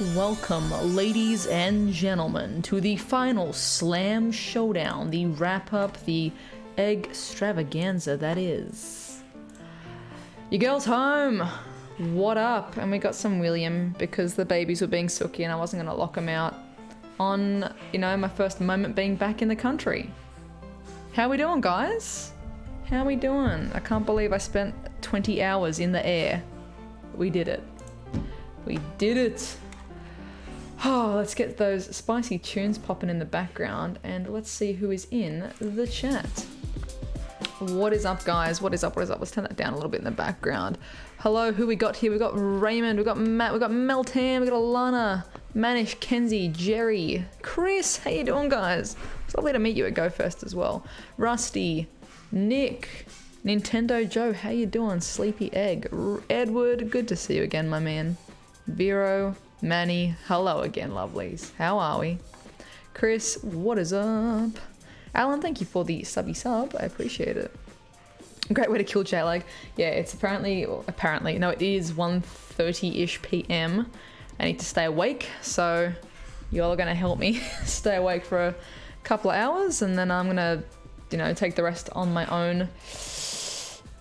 Welcome, ladies and gentlemen, to the final Slam Showdown, the wrap-up, the egg extravaganza that is. Your girl's home! What up? And we got some William because the babies were being sooky and I wasn't gonna lock them out on, you know, my first moment being back in the country. How we doing, guys? How we doing? I can't believe I spent 20 hours in the air. We did it. We did it! Oh, let's get those spicy tunes popping in the background and let's see who is in the chat. What is up, guys? What is up? What is up? Let's turn that down a little bit in the background. Hello, who we got here? We got Raymond, we got Matt, we got Meltan, we got Alana, Manish, Kenzie, Jerry, Chris. How you doing, guys? It's lovely to meet you at GoFest as well. Rusty, Nick, Nintendo Joe, how you doing? Sleepy Egg, Edward, good to see you again, my man. Vero, Manny, hello again, lovelies. How are we? Chris, what is up? Alan, thank you for the subby sub. I appreciate it. Great way to kill jet lag. Yeah, it's apparently, no, it is 1:30-ish p.m. I need to stay awake, so you all are gonna help me stay awake for a couple of hours, and then I'm gonna, you know, take the rest on my own.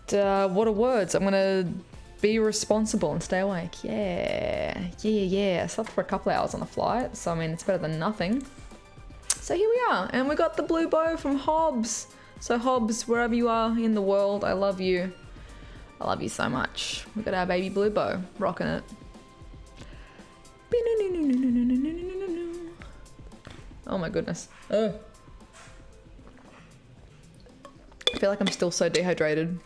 What are words? I'm gonna be responsible and stay awake. Yeah. I slept for a couple of hours on the flight, so I mean, it's better than nothing. So here we are, and we got the blue bow from Hobbs. So Hobbs, wherever you are in the world, I love you. I love you so much. We got our baby blue bow, rocking it. Oh my goodness. Oh. I feel like I'm still so dehydrated.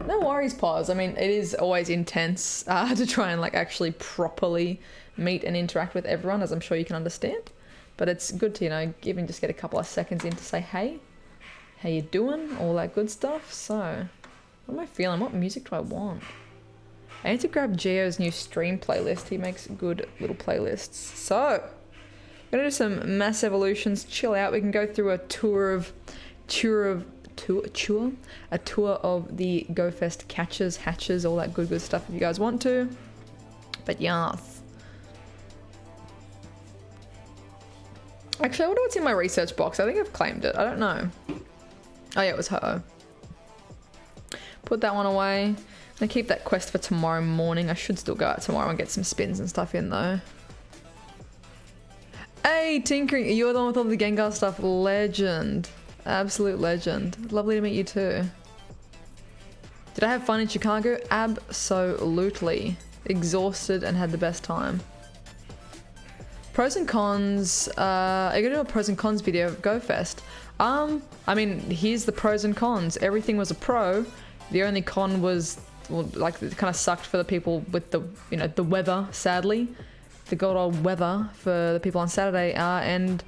No worries, Pause. I mean, it is always intense to try and like actually properly meet and interact with everyone, as I'm sure you can understand. But it's good to, you know, even just get a couple of seconds in to say, hey, how you doing? All that good stuff. So, what am I feeling? What music do I want? I need to grab Geo's new stream playlist. He makes good little playlists. So, I'm gonna do some Mass Evolutions, chill out. We can go through a tour of the GoFest catches, hatches, all that good stuff if you guys want to. But yes. Actually, I wonder what's in my research box. I think I've claimed it. I don't know. Oh yeah, it was Ho-Oh. Put that one away. I'm gonna keep that quest for tomorrow morning. I should still go out tomorrow and get some spins and stuff in though. Hey, Tinkering, you're the one with all the Gengar stuff. Legend. Absolute legend. Lovely to meet you too. Did I have fun in Chicago? Absolutely. Exhausted and had the best time. Pros and cons. Are you gonna do a pros and cons video of GoFest? I mean, here's the pros and cons. Everything was a pro. The only con was, well, like, it kind of sucked for the people with the, you know, the weather, sadly. The good old weather for the people on Saturday, and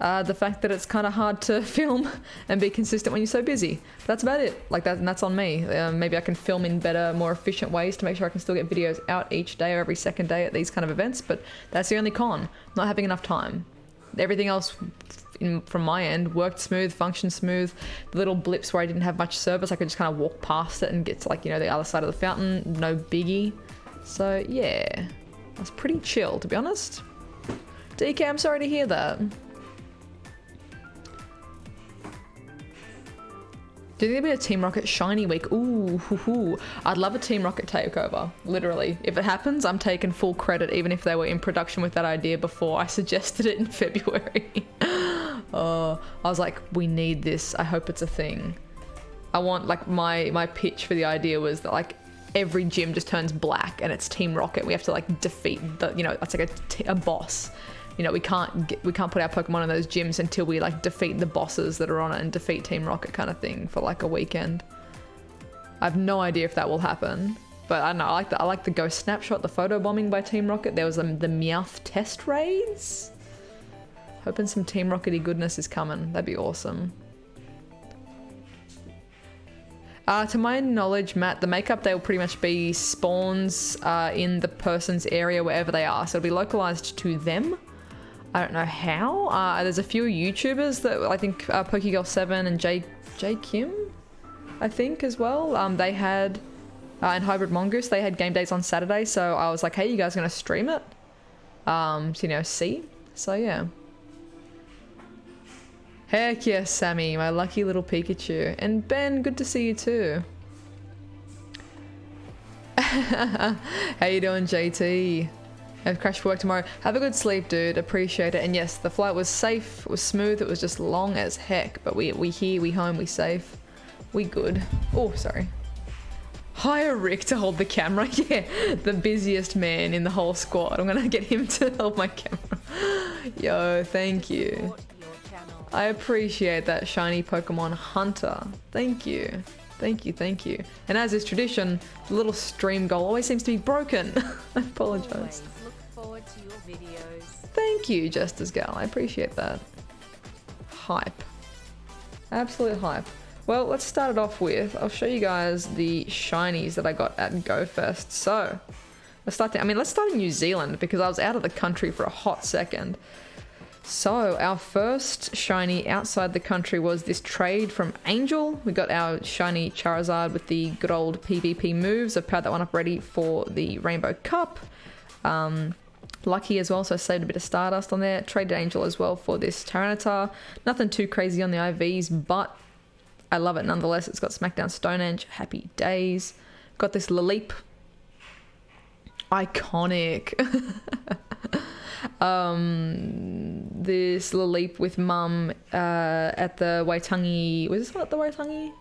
the fact that it's kind of hard to film and be consistent when you're so busy. That's about it. Like that, and that's on me. Maybe I can film in better, more efficient ways to make sure I can still get videos out each day or every second day at these kind of events, but that's the only con. Not having enough time. Everything else from my end worked smooth, functioned smooth. The little blips where I didn't have much service, I could just kind of walk past it and get to, like, you know, the other side of the fountain. No biggie. So yeah, I was pretty chill, to be honest. DK, I'm sorry to hear that. Do you think there'll be a Team Rocket Shiny Week? Ooh, hoo hoo. I'd love a Team Rocket takeover, literally. If it happens, I'm taking full credit, even if they were in production with that idea before I suggested it in February. I was like, we need this. I hope it's a thing. I want, like, my pitch for the idea was that, like, every gym just turns black and it's Team Rocket. We have to, like, defeat the, you know, that's like a boss. You know, we can't put our Pokemon in those gyms until we, like, defeat the bosses that are on it and defeat Team Rocket kind of thing for, like, a weekend. I have no idea if that will happen, but I don't know. I like the Ghost Snapshot, the photo bombing by Team Rocket. There was the Meowth test raids. Hoping some Team Rocket-y goodness is coming. That'd be awesome. To my knowledge, Matt, the makeup, they will pretty much be spawns in the person's area wherever they are. So it'll be localized to them. I don't know how. There's a few YouTubers that I think Pokegirl7 and J Kim, I think, as well. They had and Hybrid Mongoose, they had game days on Saturday, so I was like, hey, you guys gonna stream it? To, you know, see? So yeah. Heck yes, Sammy, my lucky little Pikachu. And Ben, good to see you too. How you doing, JT? I have crashed for work tomorrow. Have a good sleep, dude. Appreciate it. And yes, the flight was safe, it was smooth, it was just long as heck. But we here, we home, we safe. We good. Oh, sorry. Hire Rick to hold the camera. Yeah, the busiest man in the whole squad. I'm gonna get him to hold my camera. Yo, thank you. I appreciate that, shiny Pokemon Hunter. Thank you. Thank you, thank you. And as is tradition, the little stream goal always seems to be broken. I apologize. Look forward to your videos. Thank you, Justice Gal. I appreciate that. Hype. Absolute hype. Well, let's start it off with, I'll show you guys the shinies that I got at Go Fest. So, let's start in New Zealand because I was out of the country for a hot second. So, our first shiny outside the country was this trade from Angel. We got our shiny Charizard with the good old PvP moves. I've powered that one up ready for the Rainbow Cup. Lucky as well, so I saved a bit of Stardust on there. Traded Angel as well for this Tyranitar. Nothing too crazy on the IVs, but I love it nonetheless. It's got Smackdown Stonehenge. Happy days. Got this Laleep. Iconic. This Laleep with Mum at the Waitangi. Was this not the Waitangi?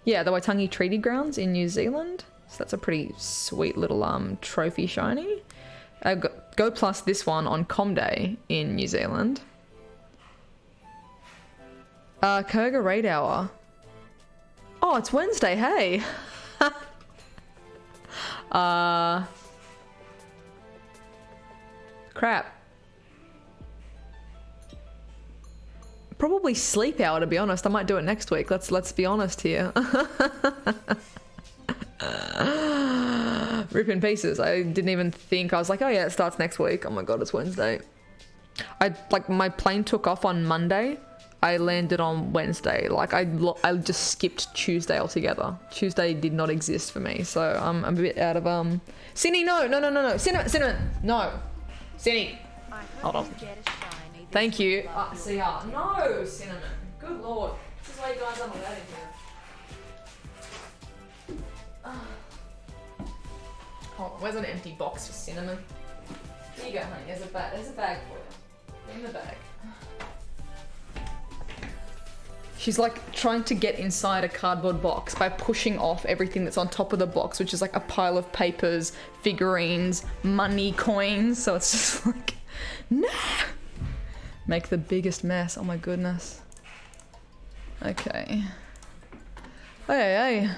Yeah, the Waitangi Treaty Grounds in New Zealand. So that's a pretty sweet little trophy shiny. Go plus this one on Com Day in New Zealand. Kyogre Raid Hour. Oh, it's Wednesday, hey! Crap. Probably sleep hour, to be honest. I might do it next week. Let's be honest here. Rip in pieces. I didn't even think. I was like, oh yeah, it starts next week. Oh my god, it's Wednesday. My plane took off on Monday. I landed on Wednesday. Like I just skipped Tuesday altogether. Tuesday did not exist for me, so I'm a bit out of Cinny, no, Cinnamon, no, Cinny. Hold on. Thank you. See ya. No, Cinnamon. Good lord. This is why you guys aren't allowed in here. Oh, where's an empty box for Cinnamon? Here you go, honey. There's a bag for you. In the bag. She's like trying to get inside a cardboard box by pushing off everything that's on top of the box, which is like a pile of papers, figurines, money, coins. So it's just like, nah. Make the biggest mess. Oh my goodness. Okay. Hey.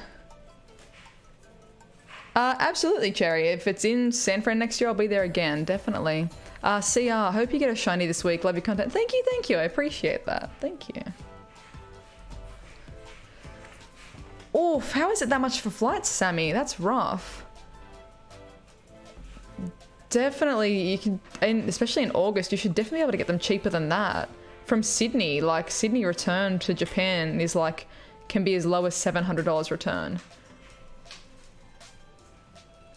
Absolutely, Cherry. If it's in San Fran next year, I'll be there again. Definitely. CR, hope you get a shiny this week. Love your content. Thank you. I appreciate that. Thank you. Oof, how is it that much for flights, Sammy? That's rough. Definitely, you can, and especially in August, you should definitely be able to get them cheaper than that. From Sydney, like Sydney return to Japan is like, can be as low as $700 return.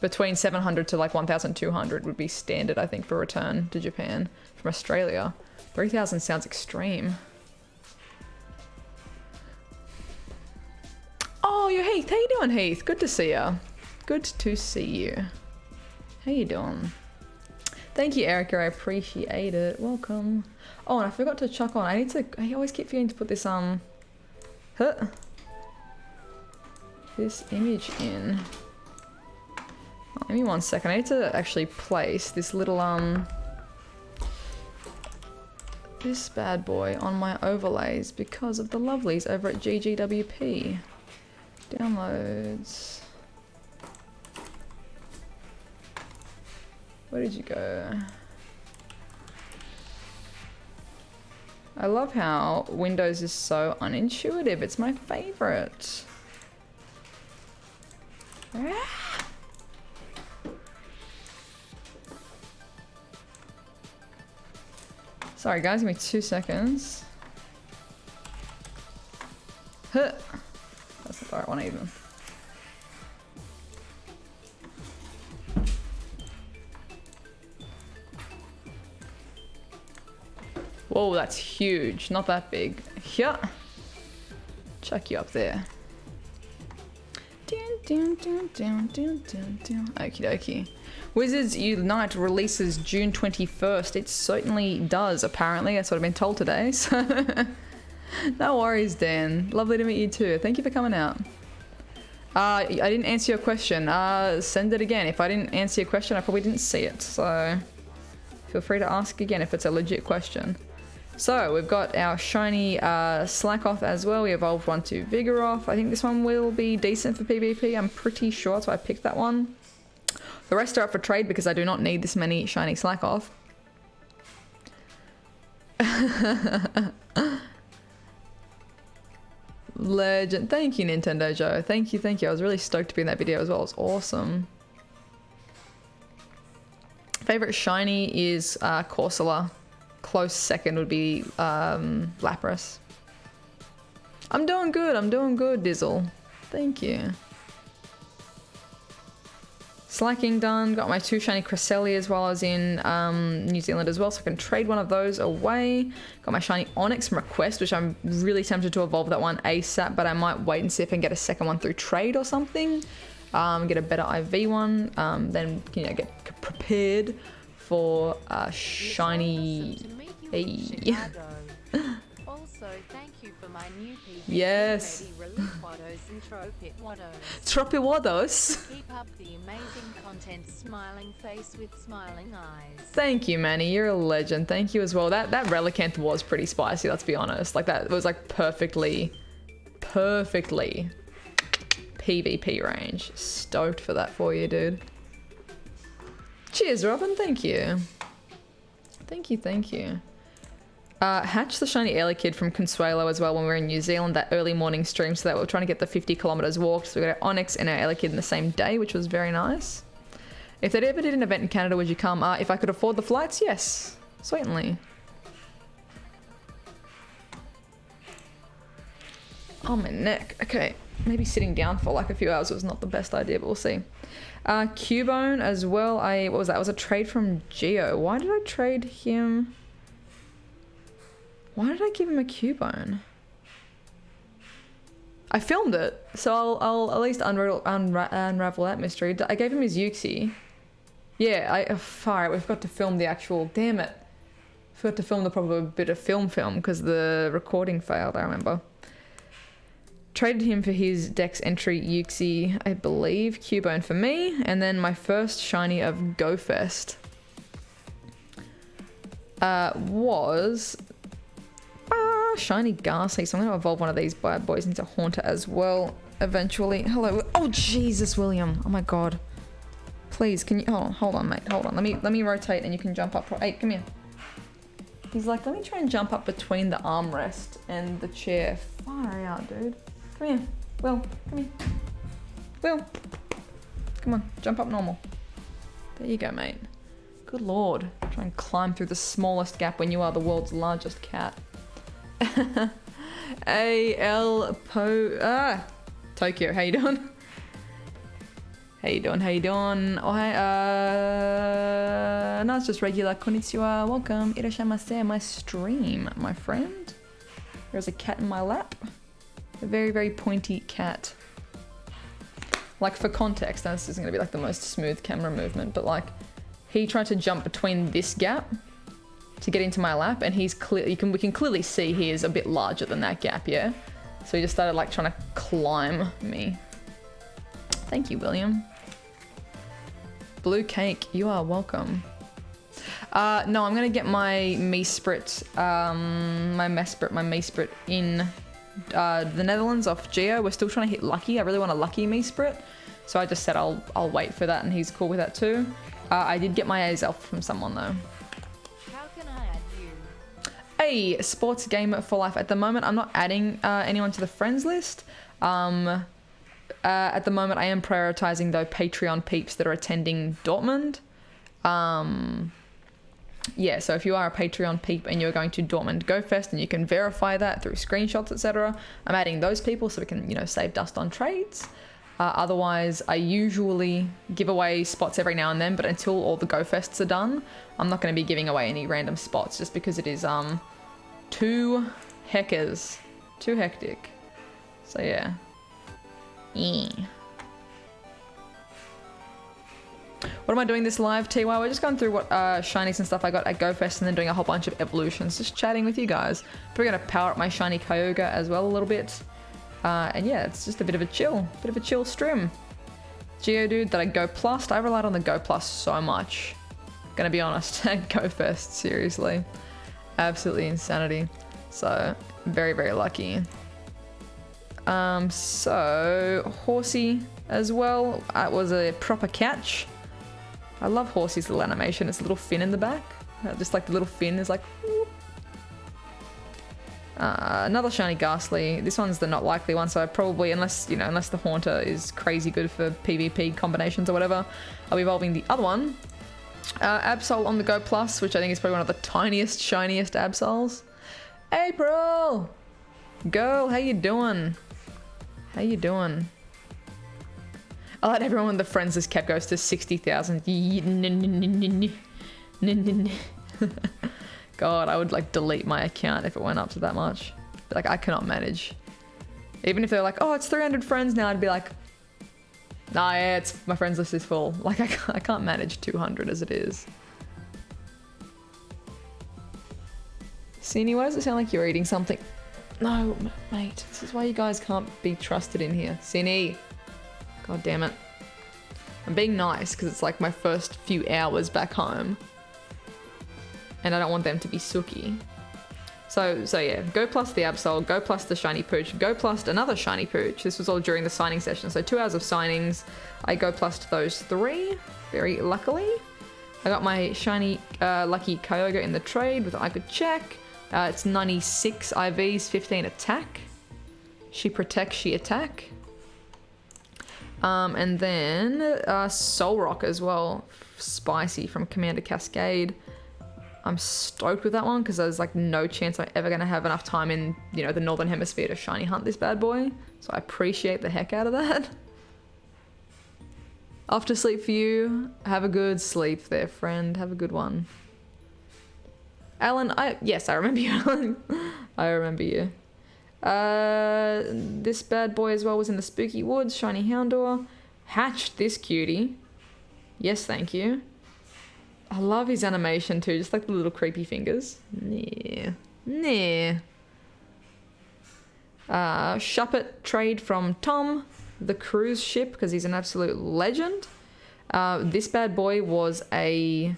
Between 700 to like 1,200 would be standard, I think, for return to Japan from Australia. 3,000 sounds extreme. Oh, you're Heath. How you doing, Heath? Good to see you. Good to see you. How you doing? Thank you, Erica. I appreciate it. Welcome. Oh, and I forgot to chuck on. I always keep forgetting to put this this image in. Oh, give me 1 second. I need to actually place this little this bad boy on my overlays because of the lovelies over at GGWP. Downloads. Where did you go? I love how Windows is so unintuitive. It's my favorite. Sorry guys, give me 2 seconds. Huh. That's not the right one even. Whoa, that's huge. Not that big. Yeah. Chuck you up there. Okie dokie. Wizards Unite releases June 21st. It certainly does, apparently. That's what I've been told today. So no worries, Dan. Lovely to meet you too. Thank you for coming out. I didn't answer your question. Send it again. If I didn't answer your question, I probably didn't see it. So feel free to ask again if it's a legit question. So we've got our shiny Slackoth as well. We evolved one to Vigoroth. I think this one will be decent for PvP. I'm pretty sure, so I picked that one. The rest are up for trade because I do not need this many shiny Slackoth. Legend. Thank you, Nintendo Joe. Thank you, thank you. I was really stoked to be in that video as well. It was awesome. Favorite shiny is Corsola. Close second would be Lapras. I'm doing good, Dizzle. Thank you. Slacking done. Got my 2 shiny Cresselias while I was in New Zealand as well, so I can trade one of those away. Got my shiny Onyx from Request, which I'm really tempted to evolve that one ASAP, but I might wait and see if I can get a second one through trade or something. Get a better IV one, then get prepared for shiny. Hey. Also, thank you for my new PvP. Yes. Tropiwados. Keep up the amazing content, smiling face with smiling eyes. Thank you, Manny. You're a legend. Thank you as well. That Relicanth was pretty spicy, let's be honest. Like, that was like perfectly PvP range. Stoked for that for you, dude. Cheers, Robin. Thank you. Thank you. Hatched the shiny Elekid from Consuelo as well when we were in New Zealand, that early morning stream, so that we were trying to get the 50 kilometers walked. So we got our Onyx and our Elekid in the same day, which was very nice. If they ever did an event in Canada, would you come? If I could afford the flights, yes, certainly. Oh, my neck. Okay, maybe sitting down for like a few hours was not the best idea, but we'll see. Cubone as well. What was that? It was a trade from Geo. Why did I trade him? Why did I give him a Cubone? I filmed it, so I'll at least unravel that mystery. I gave him his Uxie. Yeah, fire. We forgot to film the actual. Damn it! Forgot to film the proper bit of film because the recording failed. I remember. Traded him for his Dex entry Uxie, I believe. Cubone for me, and then my first shiny of GoFest was. Shiny Ghastly, so I'm going to evolve one of these bad boys into Haunter as well eventually. Hello. Oh, Jesus, William. Oh my god. Please, can you... Oh, hold on, mate. Hold on. Let me rotate and you can jump up. Hey, come here. He's like, let me try and jump up between the armrest and the chair. Far out, dude. Come here. Will, come here. Will. Come on, jump up normal. There you go, mate. Good lord. Try and climb through the smallest gap when you are the world's largest cat. Tokyo, how you doing? How you doing? Oh, hi, no, it's just regular. Konnichiwa, welcome. Irashamase, my stream, my friend. There's a cat in my lap. A very, very pointy cat. Like, for context, now this isn't gonna be like the most smooth camera movement, but like, he tried to jump between this gap to get into my lap, and he's clear. We can clearly see he is a bit larger than that gap, yeah. So he just started like trying to climb me. Thank you, William. Blue cake, you are welcome. No, I'm gonna get my Meesprit, my Meesprit in the Netherlands off Geo. We're still trying to hit Lucky. I really want a Lucky Meesprit, so I just said I'll wait for that, and he's cool with that too. I did get my Azelf from someone though. Hey, Sports Gamer for Life. At the moment, I'm not adding anyone to the friends list. At the moment, I am prioritizing though Patreon peeps that are attending Dortmund. Yeah, so if you are a Patreon peep and you're going to Dortmund Go Fest and you can verify that through screenshots, etc., I'm adding those people so we can, save dust on trades. Otherwise, I usually give away spots every now and then, but until all the Go Fests are done, I'm not going to be giving away any random spots just because it is too heckers. Too hectic. So yeah. What am I doing this live, TY? We're just going through what shinies and stuff I got at GoFest and then doing a whole bunch of evolutions. Just chatting with you guys. We're going to power up my shiny Kyogre as well a little bit. And yeah, it's just a bit of a chill stream. Geodude that I Go Plus. I relied on the Go Plus so much. Gonna be honest, at GoFest, seriously. Absolutely insanity. So, very, very lucky. So, Horsey as well. It was a proper catch. I love Horsey's little animation. It's a little fin in the back. Just like the little fin is like... whoop. Another shiny Ghastly. This one's the not likely one, so I probably, unless the Haunter is crazy good for PvP combinations or whatever, I'll be evolving the other one. Absol on the Go Plus, which I think is probably one of the tiniest, shiniest Absols. April! Girl, how you doing? How you doing? I like everyone when the friends list cap goes to 60,000. God, I would like delete my account if it went up to that much. Like, I cannot manage. Even if they're like, oh, it's 300 friends now, I'd be like, nah, yeah, my friends list is full. Like, I can't manage 200 as it is. Sini, why does it sound like you're eating something? No, mate, this is why you guys can't be trusted in here. Sini. God damn it. I'm being nice because it's like my first few hours back home. And I don't want them to be sooky. So yeah, Go Plus the Absol, Go Plus the Shiny Pooch, Go Plus another Shiny Pooch. This was all during the signing session, so 2 hours of signings. I Go Plus those 3, very luckily. I got my shiny lucky Kyogre in the trade with I could check. It's 96 IVs, 15 attack. She protects, she attack. And then Soul Rock as well, spicy from Commander Cascade. I'm stoked with that one because there's like no chance I'm ever going to have enough time in, the Northern Hemisphere to shiny hunt this bad boy. So I appreciate the heck out of that. Off to sleep for you. Have a good sleep there, friend. Have a good one. Alan, yes, I remember you, Alan. I remember you. This bad boy as well was in the Spooky Woods. Shiny Houndour. Hatched this cutie. Yes, thank you. I love his animation too, just like the little creepy fingers. Nah. Shuppet trade from Tom, the cruise ship, because he's an absolute legend. This bad boy was a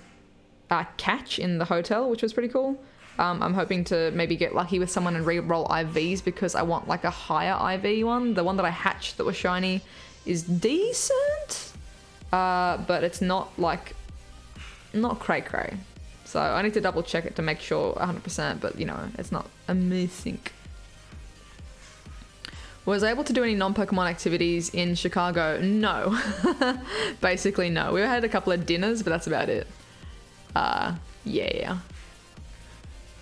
catch in the hotel, which was pretty cool. I'm hoping to maybe get lucky with someone and re-roll IVs because I want like a higher IV one. The one that I hatched that was shiny is decent, but it's not like... not cray-cray. So I need to double check it to make sure 100%, but it's not amazing. Was I able to do any non-Pokemon activities in Chicago? No. Basically, no. We had a couple of dinners, but that's about it. Yeah.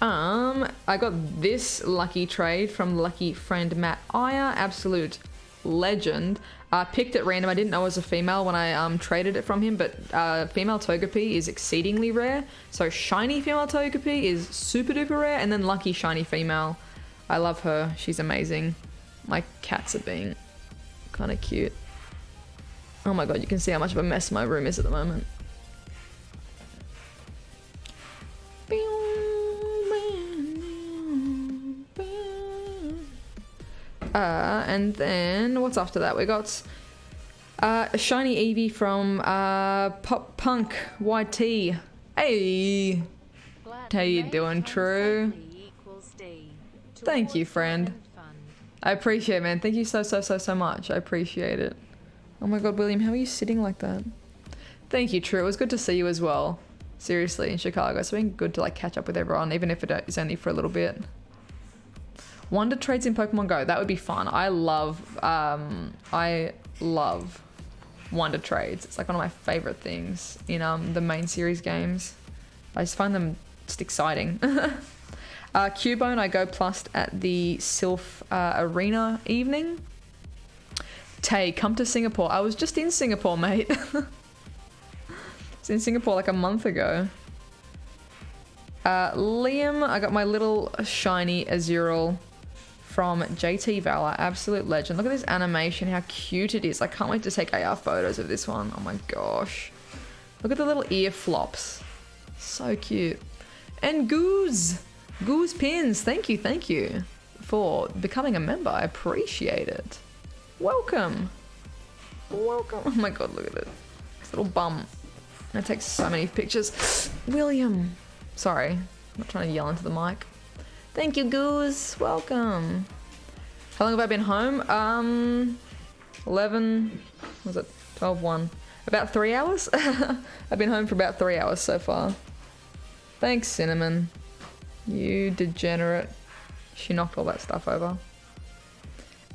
I got this lucky trade from lucky friend Matt Iyer, absolute legend. Picked at random. I didn't know it was a female when I traded it from him, but female Togepi is exceedingly rare. So shiny female Togepi is super duper rare, and then lucky shiny female. I love her. She's amazing. My cats are being kind of cute. Oh my god, you can see how much of a mess my room is at the moment. And then what's after that? We got a shiny Eevee from Pop Punk YT. Hey, how you doing, True? Thank you, friend. I appreciate it, man. Thank you so much. I appreciate it. Oh my god, William, how are you sitting like that? Thank you, True. It was good to see you as well. Seriously, in Chicago. It's been good to like catch up with everyone, even if it is only for a little bit. Wonder trades in Pokemon Go. That would be fun. I love Wonder trades. It's like one of my favorite things in the main series games. I just find them just exciting. Cubone, I Go Plus at the Sylph Arena evening. Tay, come to Singapore. I was just in Singapore, mate. I was in Singapore like a month ago. Liam, I got my little shiny Azurill from JT Valor, absolute legend. Look at this animation, how cute it is. I can't wait to take AR photos of this one. Oh my gosh. Look at the little ear flops. So cute. And Goose Pins, thank you for becoming a member. I appreciate it. Welcome. Oh my god, look at it. This little bum. I take so many pictures. William. Sorry, I'm not trying to yell into the mic. Thank you, Goose. Welcome. How long have I been home? 11, was it 12, 1? About 3 hours? I've been home for about 3 hours so far. Thanks, Cinnamon. You degenerate. She knocked all that stuff over.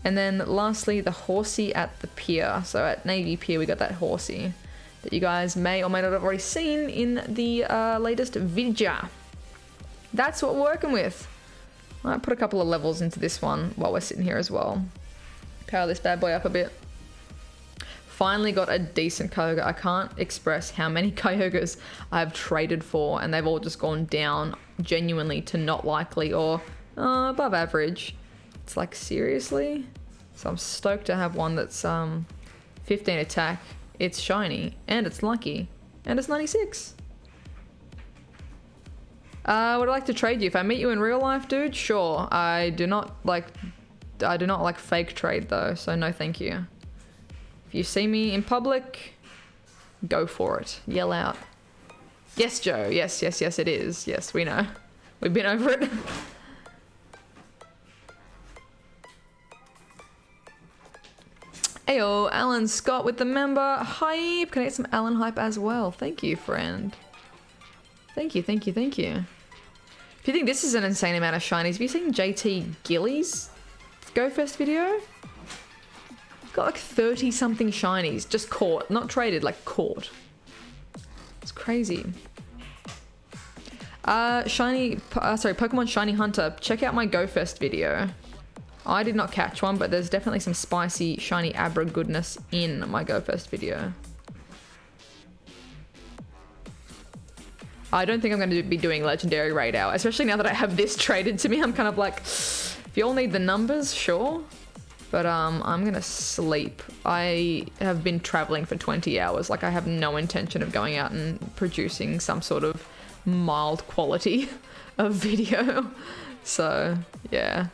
And then lastly, the horsey at the pier. So at Navy Pier, we got that horsey that you guys may or may not have already seen in the latest video. That's what we're working with. I put a couple of levels into this one while we're sitting here as well. Power this bad boy up a bit. Finally got a decent Kyogre. I can't express how many Kyogres I've traded for, and they've all just gone down genuinely to not likely or above average. It's like, seriously? So I'm stoked to have one that's 15 attack, it's shiny, and it's lucky, and it's 96. Would I like to trade you? If I meet you in real life, dude, sure. I do not like fake trade though, so no thank you. If you see me in public, go for it. Yell out. Yes, Joe. Yes, it is. Yes, we know. We've been over it. Ayo, Alan Scott with the member hype. Can I get some Alan hype as well? Thank you, friend. Thank you. If you think this is an insane amount of shinies, have you seen JT Gillies Go Fest video? Got like 30 something shinies just caught, not traded, like caught. It's crazy. Pokemon Shiny Hunter, check out my Go Fest video. I did not catch one, but there's definitely some spicy shiny Abra goodness in my Go Fest video. I don't think I'm going to be doing Legendary Raid Hour, especially now that I have this traded to me. I'm kind of like, if you all need the numbers, sure. But I'm going to sleep. I have been traveling for 20 hours. Like, I have no intention of going out and producing some sort of mild quality of video. So, yeah.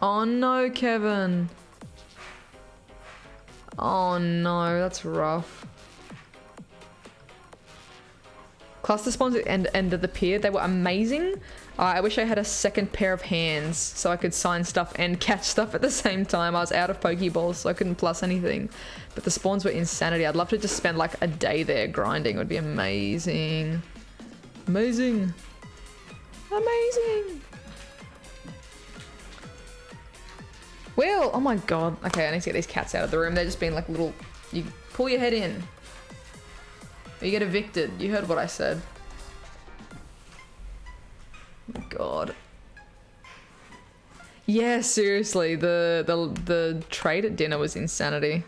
Oh no, Kevin. Oh no, that's rough. Cluster spawns at the end of the pier, they were amazing. I wish I had a second pair of hands so I could sign stuff and catch stuff at the same time. I was out of Pokeballs, so I couldn't plus anything. But the spawns were insanity. I'd love to just spend like a day there grinding. It would be amazing. Amazing. Amazing. Well, oh my god. Okay, I need to get these cats out of the room. They're just being like little... You pull your head in. Or you get evicted. You heard what I said. Oh my god. Yeah, seriously. The trade at dinner was insanity.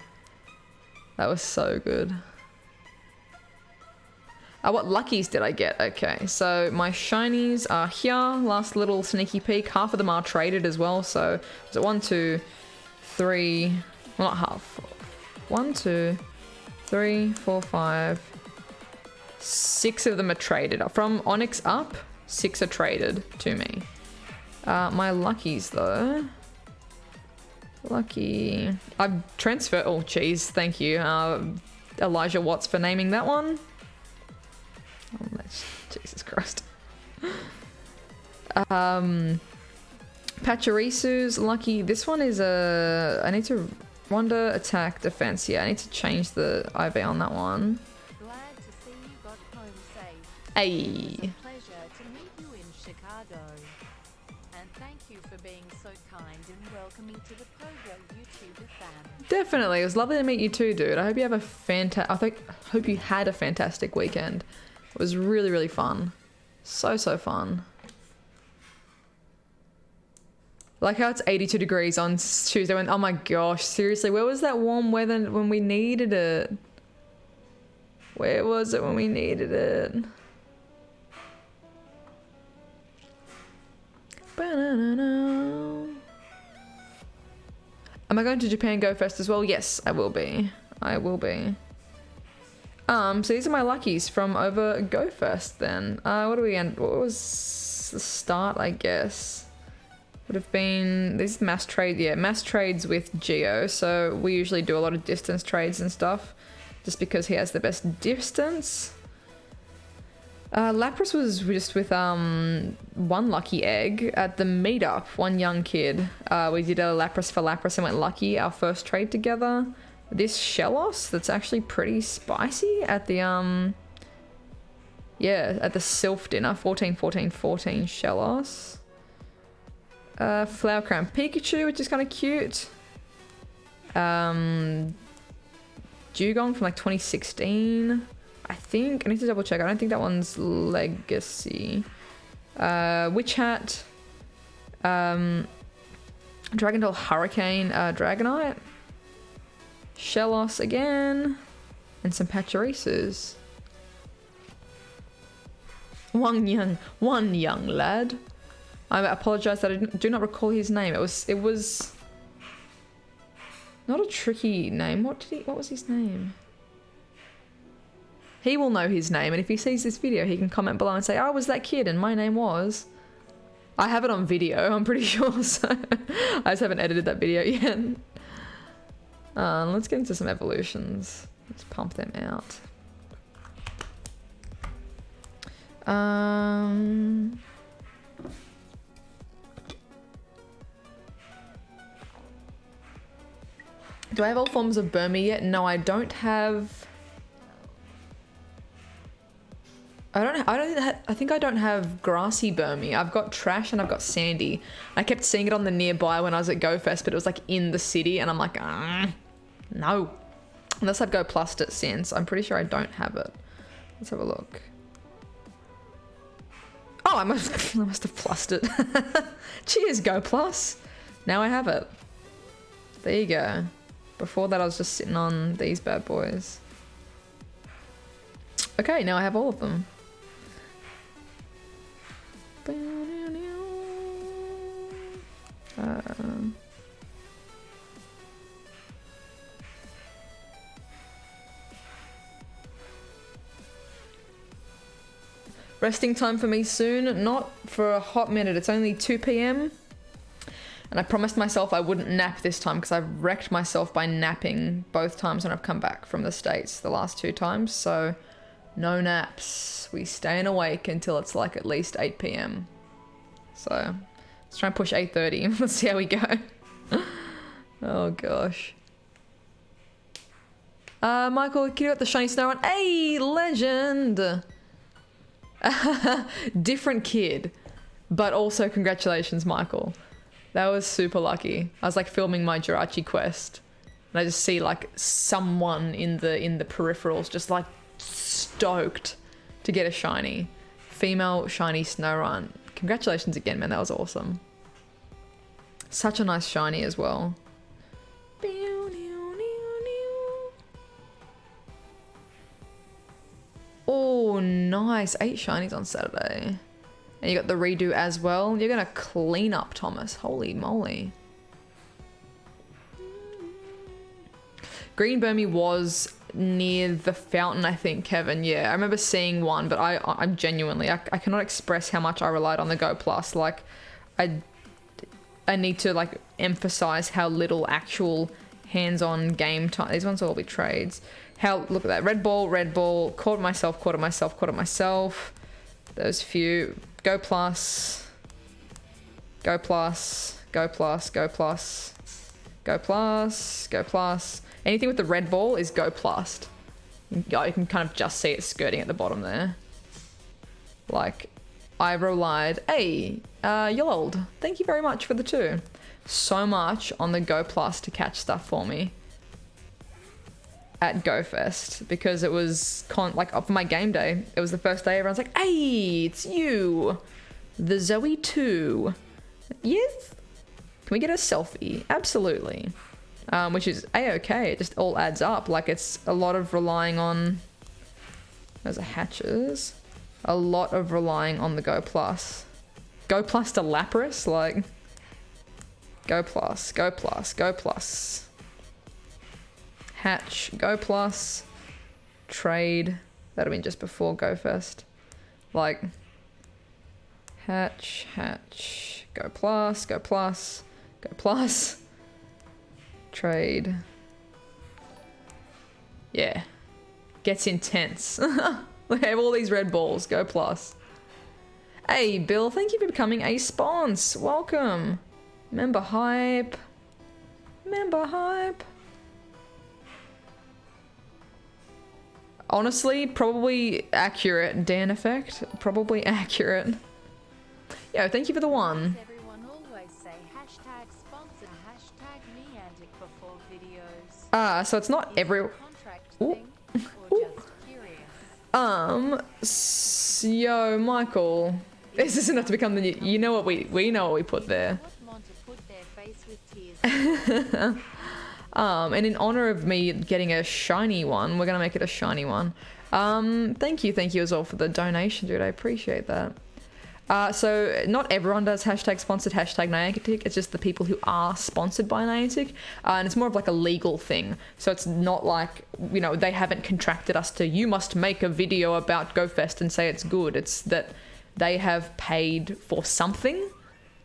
That was so good. What luckies did I get? Okay, so my shinies are here. Last little sneaky peek. Half of them are traded as well. So, is it 1, 2, 3... Well, not half. 1, 2, 3, 4, 5... 6 of them are traded. From Onyx up, 6 are traded to me. My luckies, though... Lucky... I've transferred... Oh, jeez, thank you. Elijah Watts for naming that one. Oh, Jesus Christ. Pachyrisu's lucky. This one is a... I need to... Wonder, attack, defense. Yeah, I need to change the IV on that one. Glad to see you got home safe. Ay. It's a pleasure to meet you in Chicago. And thank you for being so kind and welcoming to the Pogo YouTuber fam. Definitely. It was lovely to meet you too, dude. I hope you have a hope you had a fantastic weekend. It was really, really fun. So fun. Like how it's 82 degrees on Tuesday when, oh my gosh, seriously, where was that warm weather when we needed it? Where was it when we needed it? Ba-na-na-na. Am I going to Japan Go Fest as well? Yes, I will be. I will be. So these are my luckies from over Go Fest then. What do we end? What was the start, I guess? Would have been these mass trade, yeah, mass trades with Geo. So we usually do a lot of distance trades and stuff, just because he has the best distance. Lapras was just with one lucky egg at the meetup. One young kid. We did a Lapras for Lapras and went lucky. Our first trade together. This Shellos that's actually pretty spicy at the yeah, at the Sylph dinner. 14, 14, 14 Shellos. Flower Crown Pikachu, which is kind of cute. Dugong from like 2016, I think. I need to double check. I don't think that one's Legacy. Witch Hat. Dragontail Hurricane Dragonite. Shellos again. And some Pachirisus. One young lad. I apologize that I do not recall his name. It was not a tricky name. What was his name? He will know his name, and if he sees this video, he can comment below and say, "I was that kid, and my name was." I have it on video, I'm pretty sure, so I just haven't edited that video yet. Let's get into some evolutions. Let's pump them out. Do I have all forms of Burmy yet? No, I don't have. I think I don't have grassy Burmy. I've got trash and I've got sandy. I kept seeing it on the nearby when I was at Go Fest, but it was like in the city, and I'm like, no. Unless I've Go Plussed it since. I'm pretty sure I don't have it. Let's have a look. Oh, I must have plussed it. Cheers, Go Plus. Now I have it. There you go. Before that, I was just sitting on these bad boys. Okay, now I have all of them. Resting time for me soon. Not for a hot minute. It's only 2 p.m. And I promised myself I wouldn't nap this time because I've wrecked myself by napping both times when I've come back from the States the last 2 times. So no naps. We staying awake until it's like at least 8 p.m. So let's try and push 8:30. Let's see how we go. Oh gosh. Michael, can you get the shiny snow on? Hey, legend! Different kid. But also congratulations, Michael. That was super lucky. I was like filming my Jirachi quest, and I just see like someone in the peripherals just like stoked to get a shiny. Female shiny Snorunt. Congratulations again, man. That was awesome. Such a nice shiny as well. Oh, nice. 8 shinies on Saturday. And you got the redo as well. You're gonna clean up, Thomas. Holy moly. Green Burmy was near the fountain, I think, Kevin. Yeah, I remember seeing one, but I genuinely, I cannot express how much I relied on the Go Plus. Like, I need to like emphasize how little actual hands-on game time. These ones will all be trades. Look at that. Red ball, caught myself. Those few. Go Plus. Go Plus. Go Plus. Go Plus. Go Plus. Go Plus. Anything with the red ball is Go Plus. You can kind of just see it skirting at the bottom there. Like, I relied. Hey, Yold, thank you very much for the 2. So much on the Go Plus to catch stuff for me at Go Fest, because it was like for my game day. It was the first day. Everyone's like, "Hey, it's you, the Zoe 2." Yes. Can we get a selfie? Absolutely. Which is a-okay. It just all adds up. Like, it's a lot of relying on Those are hatches. A lot of relying on the Go Plus. Go Plus to Lapras, like... Go Plus, Go Plus, Go Plus. Hatch, Go Plus. Trade. That'd have been just before Go Fest. Like... Hatch, hatch. Go Plus, Go Plus, Go Plus. Trade. Yeah. Gets intense. We have all these red balls. Go Plus. Hey, Bill, thank you for becoming a sponsor. Welcome. Member hype. Member hype. Honestly, probably accurate, Dan Effect. Probably accurate. Yo, thank you for the one. Everyone always say hashtag sponsored, hashtag Niantic before videos. So it's not every... Contract thing, or just curious? Yo, Michael. This isn't enough to become the new... You know what we know what we put there. Pokmon to put their face with tears. And in honor of me getting a shiny one, we're gonna make it a shiny one. Thank you as well for the donation, dude. I appreciate that. So not everyone does hashtag sponsored, hashtag Niantic. It's just the people who are sponsored by Niantic. And it's more of like a legal thing. So it's not like, you know, they haven't contracted us to, you must make a video about GoFest and say it's good. It's that they have paid for something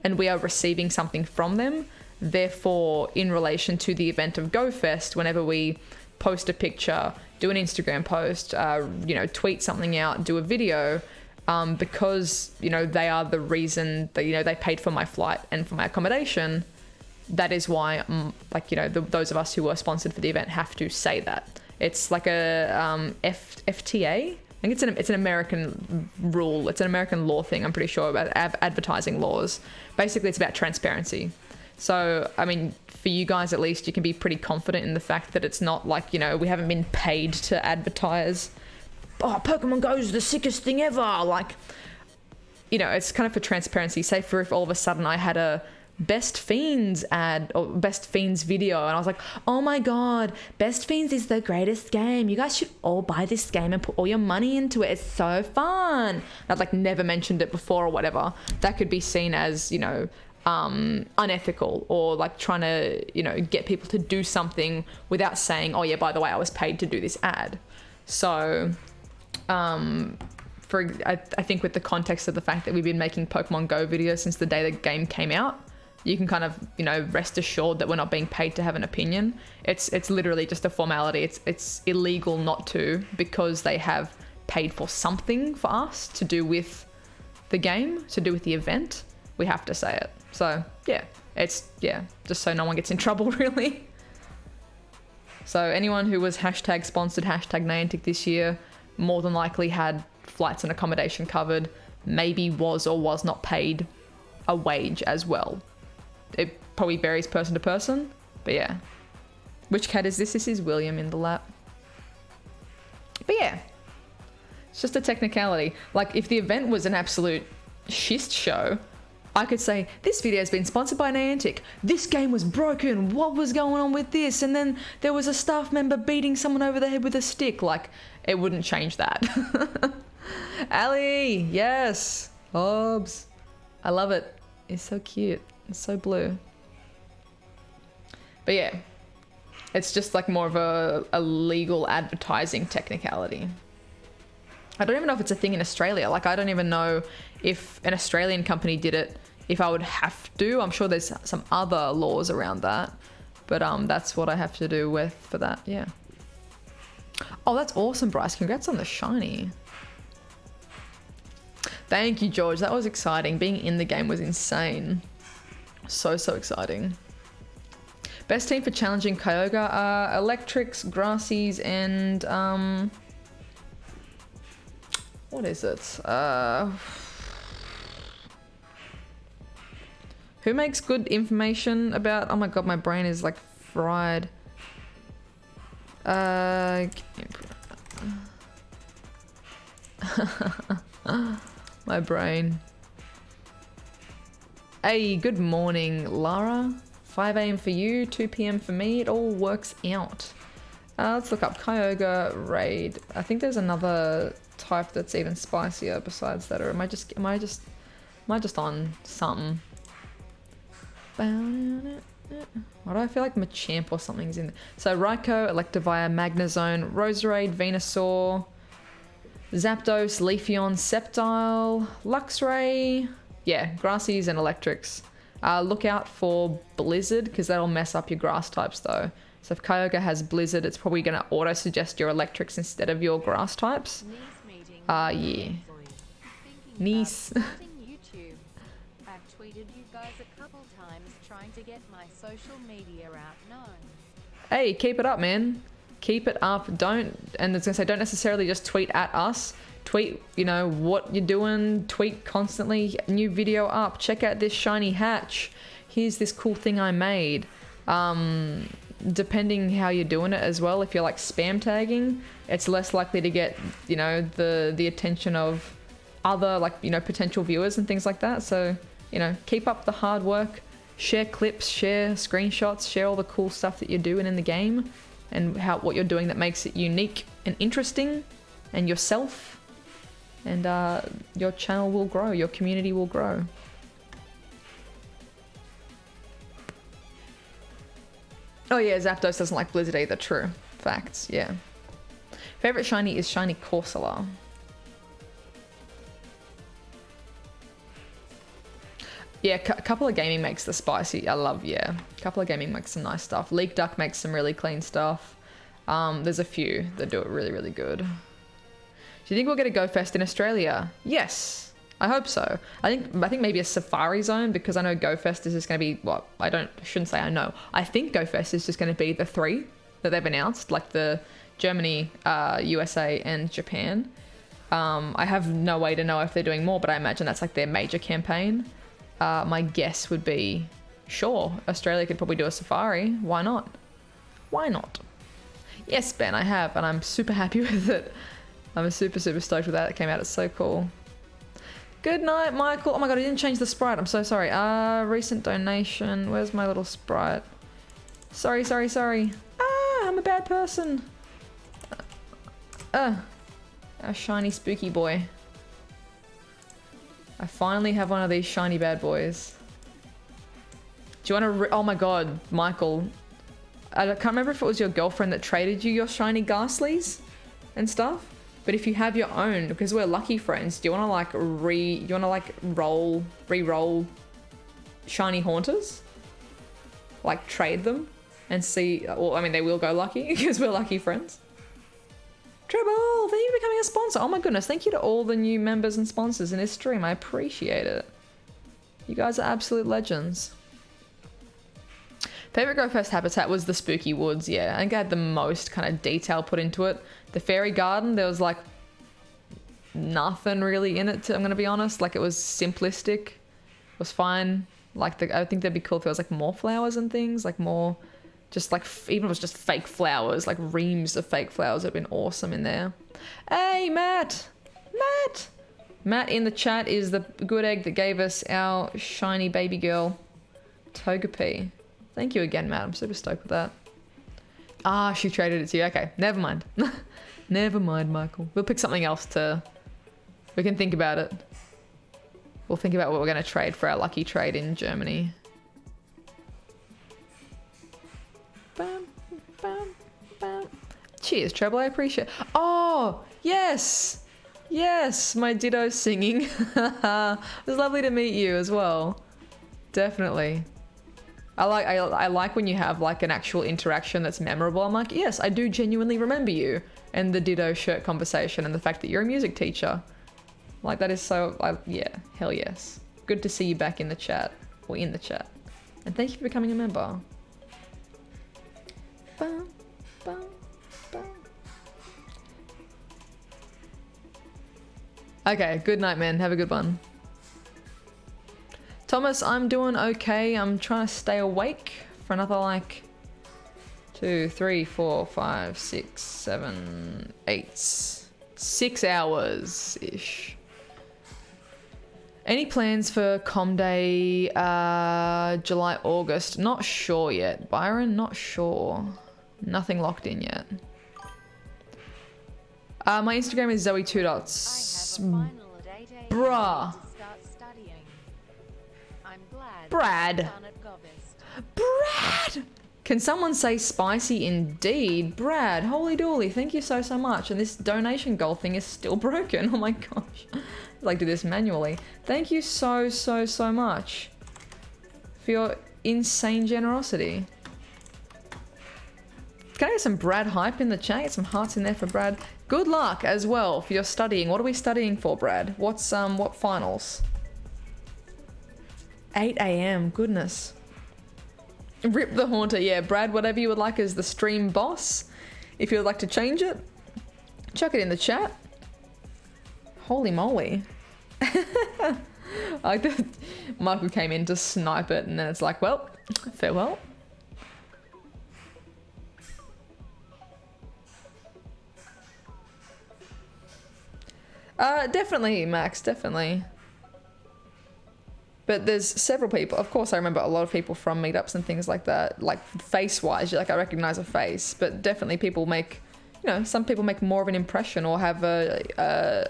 and we are receiving something from them. Therefore, in relation to the event of GoFest, whenever we post a picture, do an Instagram post, you know, tweet something out, do a video, because, you know, they are the reason that, you know, they paid for my flight and for my accommodation. That is why, like, you know, those of us who were sponsored for the event have to say that. It's like a FTA. I think it's an American rule. It's an American law thing, I'm pretty sure, about advertising laws. Basically, it's about transparency. So, I mean, for you guys at least, you can be pretty confident in the fact that it's not like, you know, we haven't been paid to advertise, oh, Pokemon Go is the sickest thing ever. Like, you know, it's kind of for transparency. Say for if all of a sudden I had a Best Fiends ad or Best Fiends video and I was like, oh my god, Best Fiends is the greatest game. You guys should all buy this game and put all your money into it. It's so fun. And I'd like never mentioned it before or whatever. That could be seen as, you know, unethical or like trying to, you know, get people to do something without saying, oh yeah, by the way, I was paid to do this ad. So, I think with the context of the fact that we've been making Pokemon Go videos since the day the game came out, you can kind of, you know, rest assured that we're not being paid to have an opinion. It's literally just a formality. It's illegal not to, because they have paid for something for us to do with the game, to do with the event. We have to say it. So yeah, just so no one gets in trouble, really. So anyone who was hashtag sponsored, hashtag Niantic this year, more than likely had flights and accommodation covered, maybe was or was not paid a wage as well. It probably varies person to person, but yeah. Which cat is this? This is William in the lap. But yeah, it's just a technicality. Like, if the event was an absolute shit show, I could say, this video has been sponsored by Niantic. This game was broken. What was going on with this? And then there was a staff member beating someone over the head with a stick. Like, it wouldn't change that. Ali, yes. Hobbs. I love it. It's so cute. It's so blue. But yeah, it's just like more of a legal advertising technicality. I don't even know if it's a thing in Australia. Like, I don't even know if an Australian company did it, if I would have to. I'm sure there's some other laws around that. But that's what I have to do with for that, yeah. Oh, that's awesome, Bryce. Congrats on the shiny. Thank you, George. That was exciting. Being in the game was insane. So exciting. Best team for challenging Kyogre are Electrics, Grassies, and what is it? Who makes good information about... Oh my god, my brain is like fried. My brain. Hey, good morning, Lara. 5 AM for you, 2 PM for me. It all works out. Let's look up Kyogre raid. I think there's another type that's even spicier besides that, or am I just on something? Why do I feel like Machamp or something's in there? So Raikou, Electivire, Magnezone, Roserade, Venusaur, Zapdos, Leafeon, Sceptile, Luxray. Yeah, Grassies and Electrics. Look out for Blizzard, because that'll mess up your grass types though. So if Kyogre has Blizzard, it's probably going to auto-suggest your Electrics instead of your grass types. Yeah. Nice. I've tweeted you guys a couple times trying to get my social media out known. Hey, keep it up, man. Keep it up. Don't necessarily just tweet at us. Tweet, you know, what you're doing. Tweet constantly. New video up. Check out this shiny hatch. Here's this cool thing I made. Depending how you're doing it as well, if you're like spam tagging, it's less likely to get, you know, the attention of other, like, you know, potential viewers and things like that. So, you know, keep up the hard work, share clips, share screenshots, share all the cool stuff that you're doing in the game and what you're doing that makes it unique and interesting and yourself, and your channel will grow, your community will grow. Oh yeah, Zapdos doesn't like Blizzard either. True. Facts, yeah. Favorite shiny is shiny Corsola. Yeah, a couple of gaming makes the spicy. I love, yeah. A couple of gaming makes some nice stuff. Leak Duck makes some really clean stuff. There's a few that do it really, really good. Do you think we'll get a Go Fest in Australia? Yes. I hope so. I think maybe a Safari Zone, because I know Go Fest is just going to be, what, shouldn't say I know. I think Go Fest is just going to be the 3 that they've announced, like the Germany, USA and Japan. I have no way to know if they're doing more, but I imagine that's like their major campaign. My guess would be, sure, Australia could probably do a Safari. Why not? Why not? Yes, Ben, I have, and I'm super happy with it. I'm super, super stoked with that. It came out. It's so cool. Good night, Michael. Oh my god, I didn't change the sprite. I'm so sorry. Recent donation. Where's my little sprite? Sorry. I'm a bad person. A shiny spooky boy. I finally have one of these shiny bad boys. Do you want to... Oh my god, Michael. I can't remember if it was your girlfriend that traded you your shiny Ghastlies and stuff. But if you have your own, because we're lucky friends, do you want to like re-roll shiny Haunters? Like trade them and see, well, I mean, they will go lucky because we're lucky friends. Treble, thank you for becoming a sponsor. Oh my goodness, thank you to all the new members and sponsors in this stream. I appreciate it. You guys are absolute legends. Favorite Go Fest habitat was the Spooky Woods, yeah. I think I had the most kind of detail put into it. The Fairy Garden, there was like nothing really in it, I'm gonna be honest. Like, it was simplistic. It was fine. Like, I think that'd be cool if there was like more flowers and things, like more, just like, even if it was just fake flowers, like reams of fake flowers, it'd been awesome in there. Hey, Matt! Matt in the chat is the good egg that gave us our shiny baby girl, Togepi. Thank you again, Matt. I'm super stoked with that. Ah, she traded it to you. Okay, never mind. Never mind, Michael. We'll pick something else to... We can think about it. We'll think about what we're going to trade for our lucky trade in Germany. Bam, bam, bam. Cheers, Treble. I appreciate it. Oh, yes! Yes, my Ditto singing. It was lovely to meet you as well. Definitely. I like when you have like an actual interaction that's memorable. I'm like, yes, I do genuinely remember you. And the Ditto shirt conversation and the fact that you're a music teacher. Like, that is so, yeah, hell yes. Good to see you back in the chat, or in the chat. And thank you for becoming a member. Bum, bum, bum. Okay, good night, man. Have a good one. Thomas, I'm doing okay. I'm trying to stay awake for another like 2, 3, 4, 5, 6, 7, 8, 6 hours-ish. Any plans for Com Day, July, August? Not sure yet. Byron, not sure. Nothing locked in yet. My Instagram is Zoe 2 I dots. have a final at 8 a.m. Bruh. to start studying. I'm glad. Brad. Done at Govist. Brad! Can someone say spicy indeed? Brad, holy dooly, thank you so much. And this donation goal thing is still broken. Oh my gosh. I'd like to do this manually. Thank you so much for your insane generosity. Can I get some Brad hype in the chat? Get some hearts in there for Brad. Good luck as well for your studying. What are we studying for, Brad? What's what finals? 8 a.m. Goodness. Rip the Haunter. Yeah, Brad, whatever you would like as the stream boss. If you would like to change it, chuck it in the chat. Holy moly. I like that Michael came in to snipe it and then it's like, well, farewell. Definitely, Max, definitely. But there's several people. Of course, I remember a lot of people from meetups and things like that. Like face-wise, like I recognize a face. But definitely people make, you know, some people make more of an impression or have a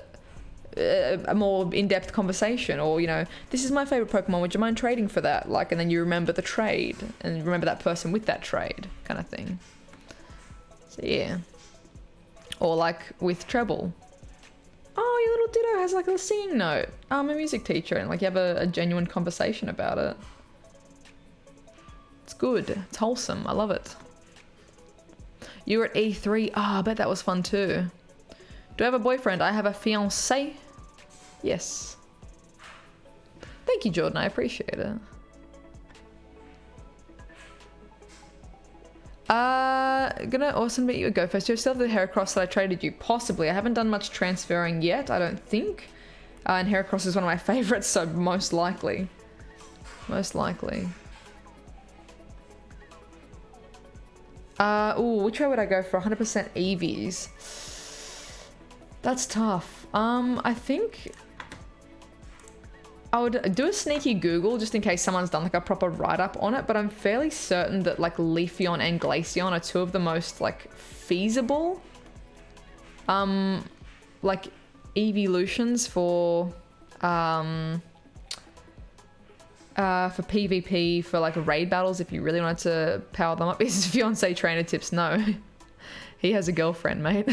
more in-depth conversation. Or, you know, this is my favorite Pokemon. Would you mind trading for that? Like, and then you remember the trade and remember that person with that trade kind of thing. So yeah. Or like with Treble. Oh, your little Ditto has like a singing note. I'm a music teacher and like you have a genuine conversation about it. It's good. It's wholesome. I love it. You were at E3. Oh, I bet that was fun too. Do I have a boyfriend? I have a fiancé. Yes. Thank you, Jordan. I appreciate it. Gonna awesome meet you. Go first. Do you still have the Heracross that I traded you? Possibly. I haven't done much transferring yet, I don't think. And Heracross is one of my favorites, so most likely. Most likely. Ooh, which way would I go for 100% EVs? That's tough. I think I would do a sneaky Google just in case someone's done like a proper write-up on it, but I'm fairly certain that like Leafeon and Glaceon are two of the most like feasible like evolutions for PvP, for like raid battles if you really wanted to power them up. Is fiance trainer tips? No. He has a girlfriend, mate.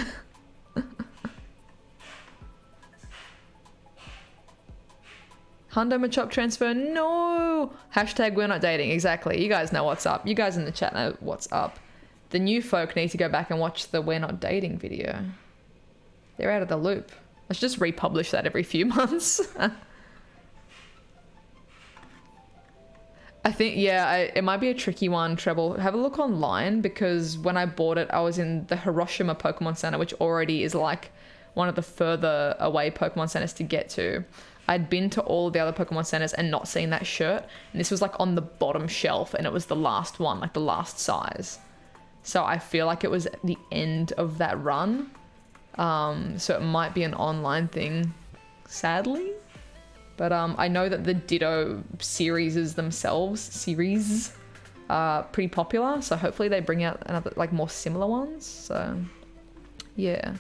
Hundo Machop transfer, no! Hashtag we're not dating, exactly. You guys know what's up. You guys in the chat know what's up. The new folk need to go back and watch the we're not dating video. They're out of the loop. Let's just republish that every few months. I think, yeah, it might be a tricky one, Treble. Have a look online because when I bought it, I was in the Hiroshima Pokemon Center, which already is like one of the further away Pokemon centers to get to. I'd been to all of the other Pokemon centers and not seen that shirt. And this was like on the bottom shelf and it was the last one, like the last size. So I feel like it was at the end of that run. So it might be an online thing, sadly. But I know that the Ditto series themselves, are pretty popular. So hopefully they bring out another, like more similar ones. So yeah.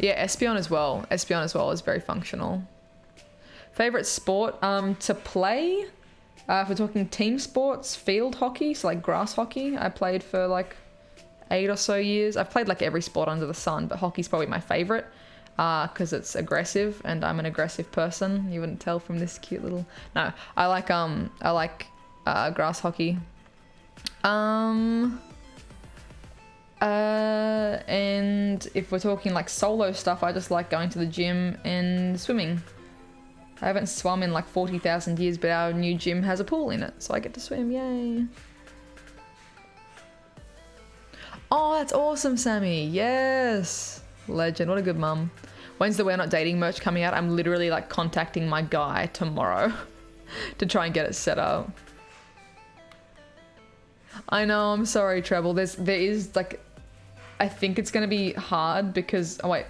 Yeah, Espeon as well. Espeon as well is very functional. Favorite sport to play? If we're talking team sports, field hockey, so like grass hockey. I played for like 8 or so years. I've played like every sport under the sun, but hockey's probably my favorite because it's aggressive and I'm an aggressive person. You wouldn't tell from this cute little... No, I like grass hockey. And if we're talking like solo stuff, I just like going to the gym and swimming. I haven't swum in like 40,000 years, but our new gym has a pool in it, so I get to swim, yay. Oh, that's awesome, Sammy. Yes. Legend, what a good mum. When's the We're Not Dating merch coming out? I'm literally like contacting my guy tomorrow to try and get it set up. I know, I'm sorry, Treble. There is like, I think it's going to be hard because, oh wait,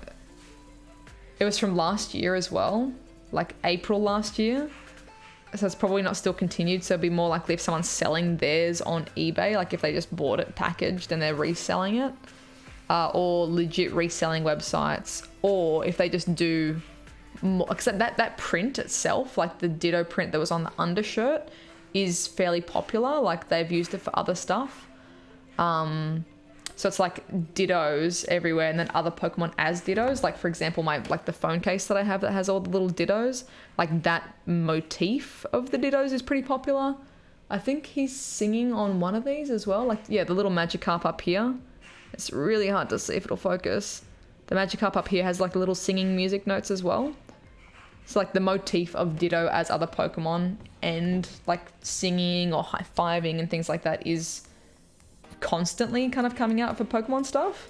it was from last year as well. like April last year. So it's probably not still continued. So it'd be more likely if someone's selling theirs on eBay, like if they just bought it packaged and they're reselling it, or legit reselling websites, or if they just do more, except that print itself, like the Ditto print that was on the undershirt, is fairly popular. Like they've used it for other stuff. So it's like Dittos everywhere, and then other Pokemon as Dittos. Like for example, the phone case that I have that has all the little Dittos, like that motif of the Dittos is pretty popular. I think he's singing on one of these as well. Like, yeah, the little Magikarp up here. It's really hard to see if it'll focus. The Magikarp up here has like little singing music notes as well. So like the motif of Ditto as other Pokemon and like singing or high-fiving and things like that is constantly kind of coming out for Pokemon stuff.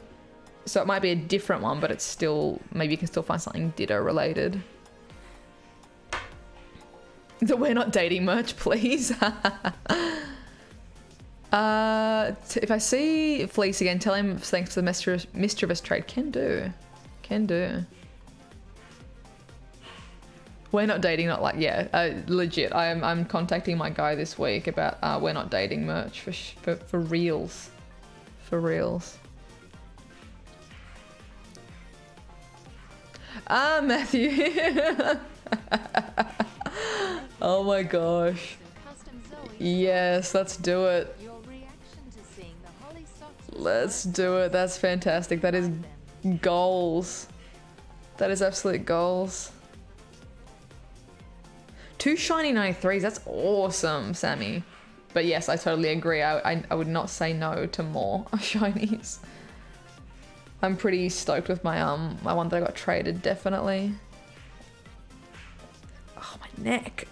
So it might be a different one, but it's still, maybe you can still find something Ditto related. The We're Not Dating merch, please. If I see Fleece again, tell him thanks for the mischievous trade. Can do. We're Not Dating, not like, yeah, legit. I'm contacting my guy this week about We're Not Dating merch for reals. For reals. Matthew. Oh my gosh. Yes, let's do it. Let's do it. That's fantastic. That is goals. That is absolute goals. 2 shiny 93s, that's awesome, Sammy. But yes, I totally agree. I would not say no to more shinies. I'm pretty stoked with my my one that I got traded, definitely. Oh, my neck.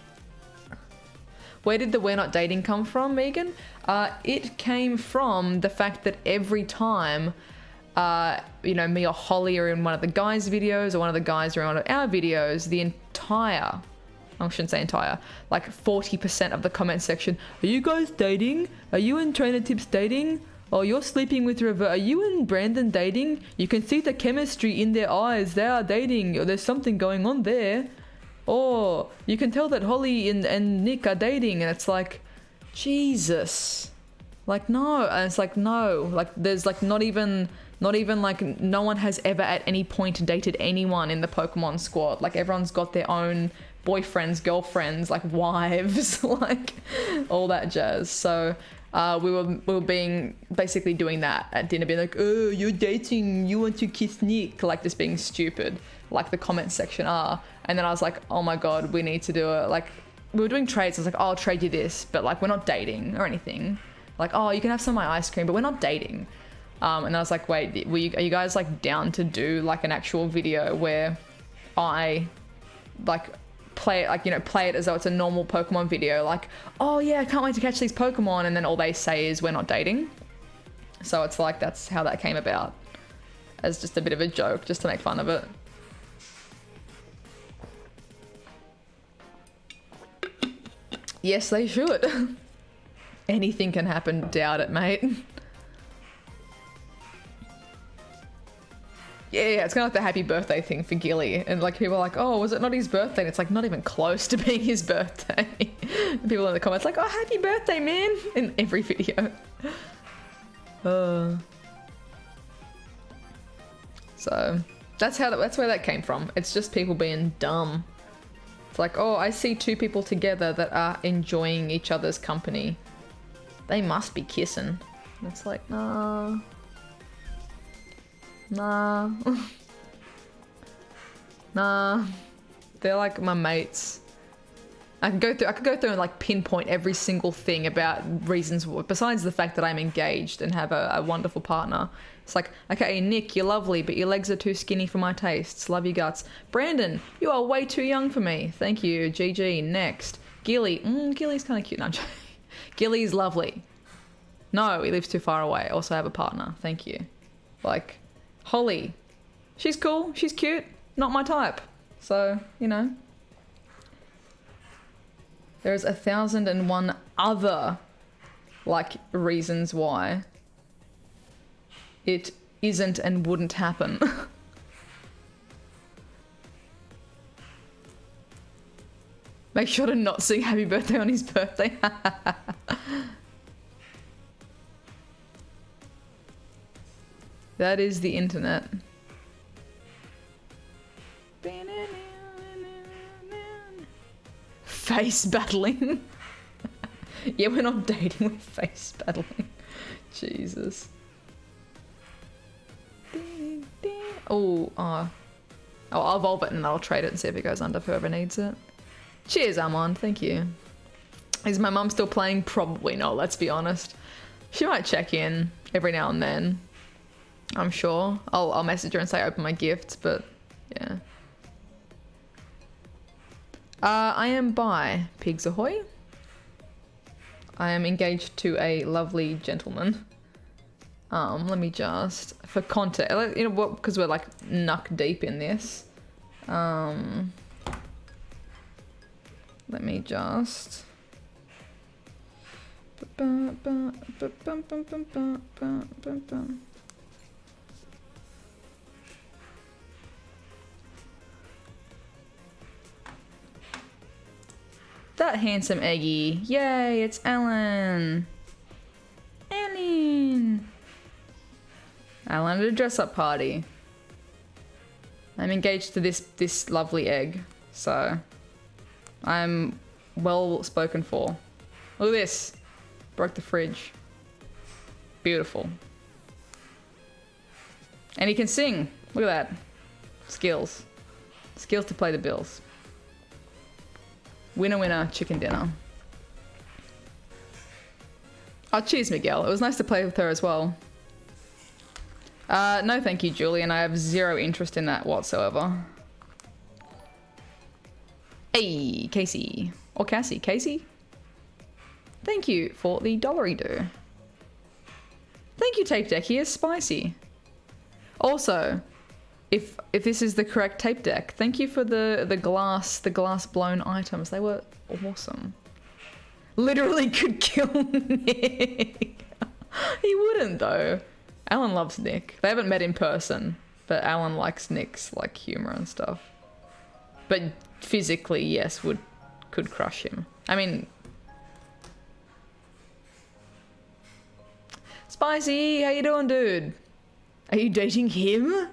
Where did the We're Not Dating come from, Megan? It came from the fact that every time you know, me or Holly are in one of the guys' videos or one of the guys are in one of our videos, the entire, I shouldn't say entire, like 40% of the comment section, are you guys dating? Are you and Trainer Tips dating? Oh, you're sleeping with River. Are you and Brandon dating? You can see the chemistry in their eyes. They are dating. Or there's something going on there. Or you can tell that Holly and Nick are dating. And it's like, Jesus. Like, no. And it's like, no. Like, there's like not even like no one has ever at any point dated anyone in the Pokemon squad. Like, everyone's got their own boyfriends, girlfriends, like wives, like all that jazz. So we were being basically doing that at dinner, being like, oh, you're dating, you want to kiss Nick, like just being stupid, like the comment section are. And then I was like, oh my god, we need to do it. Like, we were doing trades. I was like, oh, I'll trade you this, but like we're not dating or anything. Like, oh, you can have some of my ice cream, but we're not dating. And I was like, wait, are you guys like down to do like an actual video where I like play it, like, you know, play it as though it's a normal Pokemon video, like, oh yeah, I can't wait to catch these Pokemon, and then all they say is we're not dating. So it's like, that's how that came about, as just a bit of a joke, just to make fun of it. Yes, they should. Anything can happen, doubt it, mate. Yeah, it's kind of like the happy birthday thing for Gilly. And like people are like, oh, was it not his birthday? And it's like not even close to being his birthday. People in the comments like, oh, happy birthday, man, in every video. So that's where that came from. It's just people being dumb. It's like, oh, I see 2 people together that are enjoying each other's company. They must be kissing. And it's like, nah. Nah. Nah. They're like my mates. I could go through and like pinpoint every single thing about reasons, besides the fact that I'm engaged and have a wonderful partner. It's like, okay, Nick, you're lovely, but your legs are too skinny for my tastes. Love you guts. Brandon, you are way too young for me. Thank you. GG. Next. Gilly. Gilly's kind of cute. No, I'm joking. Gilly's lovely. No, he lives too far away. Also have a partner. Thank you. Like, Holly. She's cool. She's cute. Not my type. So, you know. There's 1,001 other, like, reasons why it isn't and wouldn't happen. 1,001 Make sure to not sing happy birthday on his birthday. That is the internet. Face battling. Yeah, we're not dating, we're face battling. Jesus. Oh, I'll evolve it and I'll trade it and see if it goes under for whoever needs it. Cheers, Armand. Thank you. Is my mum still playing? Probably not, let's be honest. She might check in every now and then. I'm sure. I'll message her and say open my gifts, but yeah. I am bi. Pigs ahoy. I am engaged to a lovely gentleman. Let me just, for context, you know what, because we're like nuck deep in this. Let me just. That handsome Eggy. Yay, it's Alan. Alan. Alan at a dress-up party. I'm engaged to this lovely egg, so I'm well spoken for. Look at this. Broke the fridge. Beautiful. And he can sing. Look at that. Skills. Skills to play the bills. Winner, winner, chicken dinner. Oh, cheers, Miguel. It was nice to play with her as well. No thank you, Julian. I have zero interest in that whatsoever. Hey, Casey. Or Cassie. Casey? Thank you for the dollary-do. Thank you, Tape Deck. Here's spicy. Also, if this is the correct tape deck, thank you for the glass blown items. They were awesome. Literally could kill Nick. He wouldn't though. Alan loves Nick. They haven't met in person, but Alan likes Nick's like humor and stuff. But physically, yes, could crush him. I mean, Spicy, how you doing, dude? Are you dating him?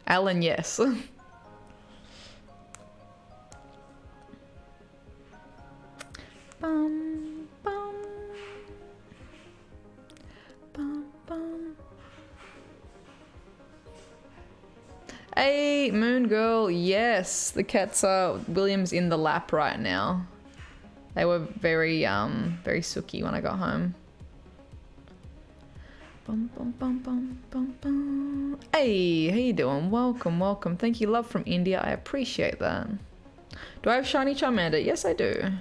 Alan, yes. Bum, bum. Bum, bum. Hey, Moon Girl, yes. The cats are William's in the lap right now. They were very sooky when I got home. Bum, bum, bum, bum, bum, bum. Hey, how you doing? Welcome, welcome. Thank you, love from India. I appreciate that. Do I have shiny Charmander? Yes, I do.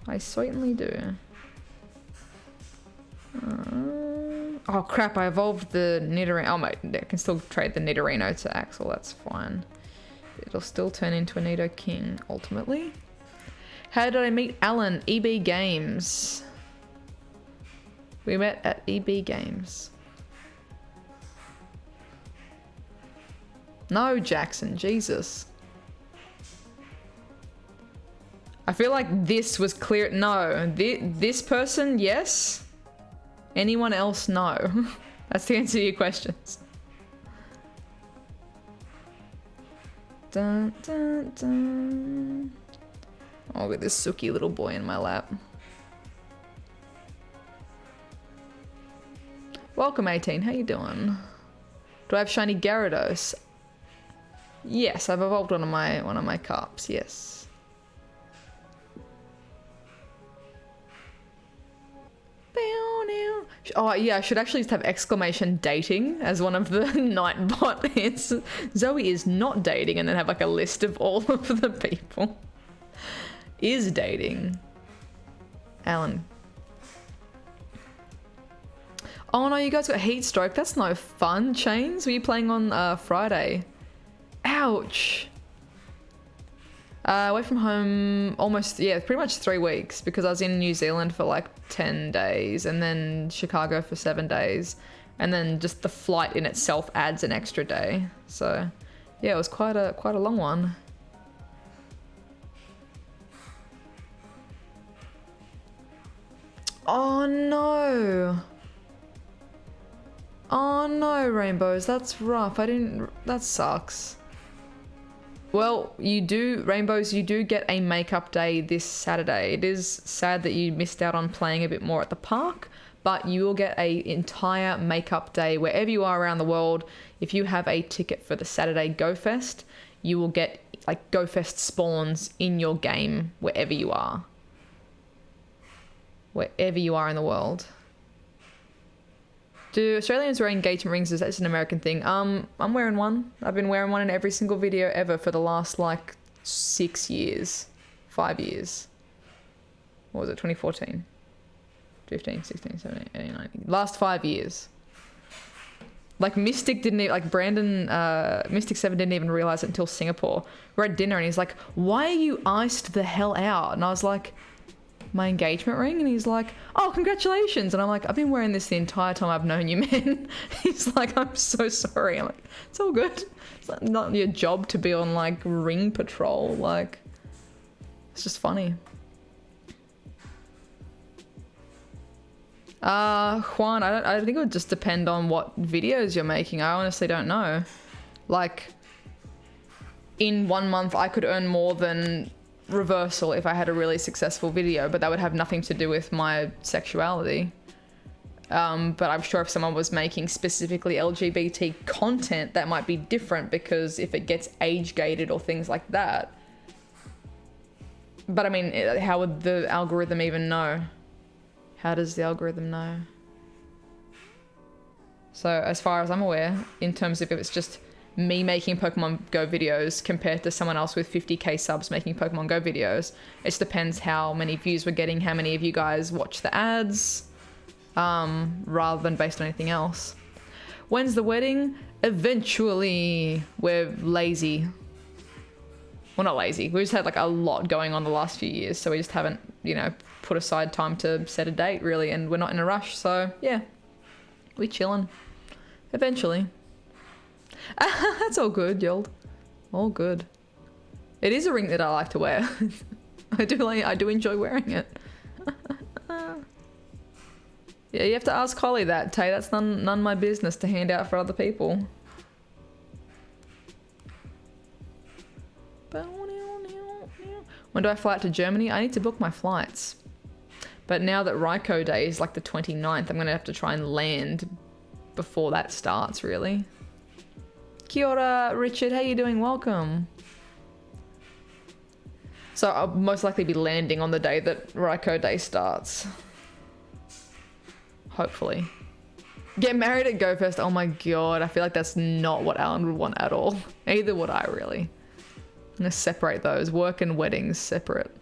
I certainly do. Oh crap, I evolved the Nidorino. Oh mate, I can still trade the Nidorino to Axel, that's fine. It'll still turn into a Nido King, ultimately. How did I meet Alan? EB Games. We met at EB Games. No, Jackson, Jesus. I feel like this was clear. No, this person, yes. Anyone else, no. That's the answer to your questions. Dun, dun, dun. Oh, look at this sooky little boy in my lap. Welcome, 18. How you doing? Do I have shiny Gyarados? Yes, I've evolved one of my carps. Yes. Oh yeah, I should actually just have exclamation dating as one of the Nightbot answers. Zoe is not dating, and then have like a list of all of the people. Is dating. Alan. Oh no, you guys got heat stroke. That's no fun. Chains, were you playing on Friday? Ouch. Away from home almost, yeah, pretty much 3 weeks, because I was in New Zealand for like 10 days and then Chicago for 7 days, and then just the flight in itself adds an extra day. So yeah, it was quite a long one. Oh no. Oh no, Rainbows, that's rough. That sucks. Well, Rainbows, you do get a makeup day this Saturday. It is sad that you missed out on playing a bit more at the park, but you will get an entire makeup day wherever you are around the world. If you have a ticket for the Saturday Go Fest, you will get like Go Fest spawns in your game wherever you are. Wherever you are in the world. Do Australians wear engagement rings? Is that just an American thing? I'm wearing one. I've been wearing one in every single video ever for the last like 6 years. 5 years. What was it? 2014? 15, 16, 17, 18, 19. Last 5 years. Like Mystic didn't even, like Brandon, Mystic7 didn't even realize it until Singapore. We're at dinner and he's like, why are you iced the hell out? And I was like, my engagement ring? And he's like, oh, congratulations. And I'm like, I've been wearing this the entire time I've known you, man. He's like, I'm so sorry. I'm like, it's all good. It's like not your job to be on like ring patrol. Like, it's just funny. Juan, I think it would just depend on what videos you're making. I honestly don't know. Like, in 1 month, I could earn more than Reversal if I had a really successful video, but that would have nothing to do with my sexuality. But I'm sure if someone was making specifically LGBT content, that might be different, because if it gets age gated or things like that. But I mean, how would the algorithm even know? How does the algorithm know? So as far as I'm aware, in terms of if it's just me making Pokemon Go videos compared to someone else with 50k subs making Pokemon Go videos, it just depends how many views we're getting, how many of you guys watch the ads, rather than based on anything else. When's the wedding? Eventually. We're lazy. Well, not lazy. We just had like a lot going on the last few years, so we just haven't, you know, put aside time to set a date really, and we're not in a rush, so yeah, we chillin'. Eventually. That's all good, Yold. All good. It is a ring that I like to wear. I do enjoy wearing it. Yeah, you have to ask Holly that, Tay. That's none of my business to hand out for other people. When do I fly out to Germany? I need to book my flights. But now that Raikou Day is like the 29th, I'm going to have to try and land before that starts, really. Kia ora, Richard. How you doing? Welcome. So I'll most likely be landing on the day that Raikou Day starts. Hopefully. Get married at GoFest. Oh my god. I feel like that's not what Alan would want at all. Neither would I, really. I'm going to separate those. Work and weddings separate.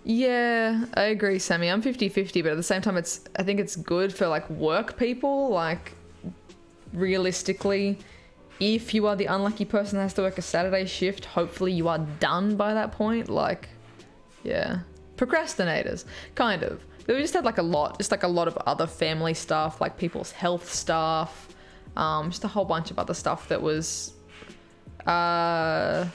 Yeah, I agree, Sammy. I'm 50-50, but at the same time, I think it's good for like work people. Like, realistically, if you are the unlucky person that has to work a Saturday shift, hopefully you are done by that point. Like, yeah, procrastinators, kind of. But we just had like a lot of other family stuff, like people's health stuff, just a whole bunch of other stuff that was not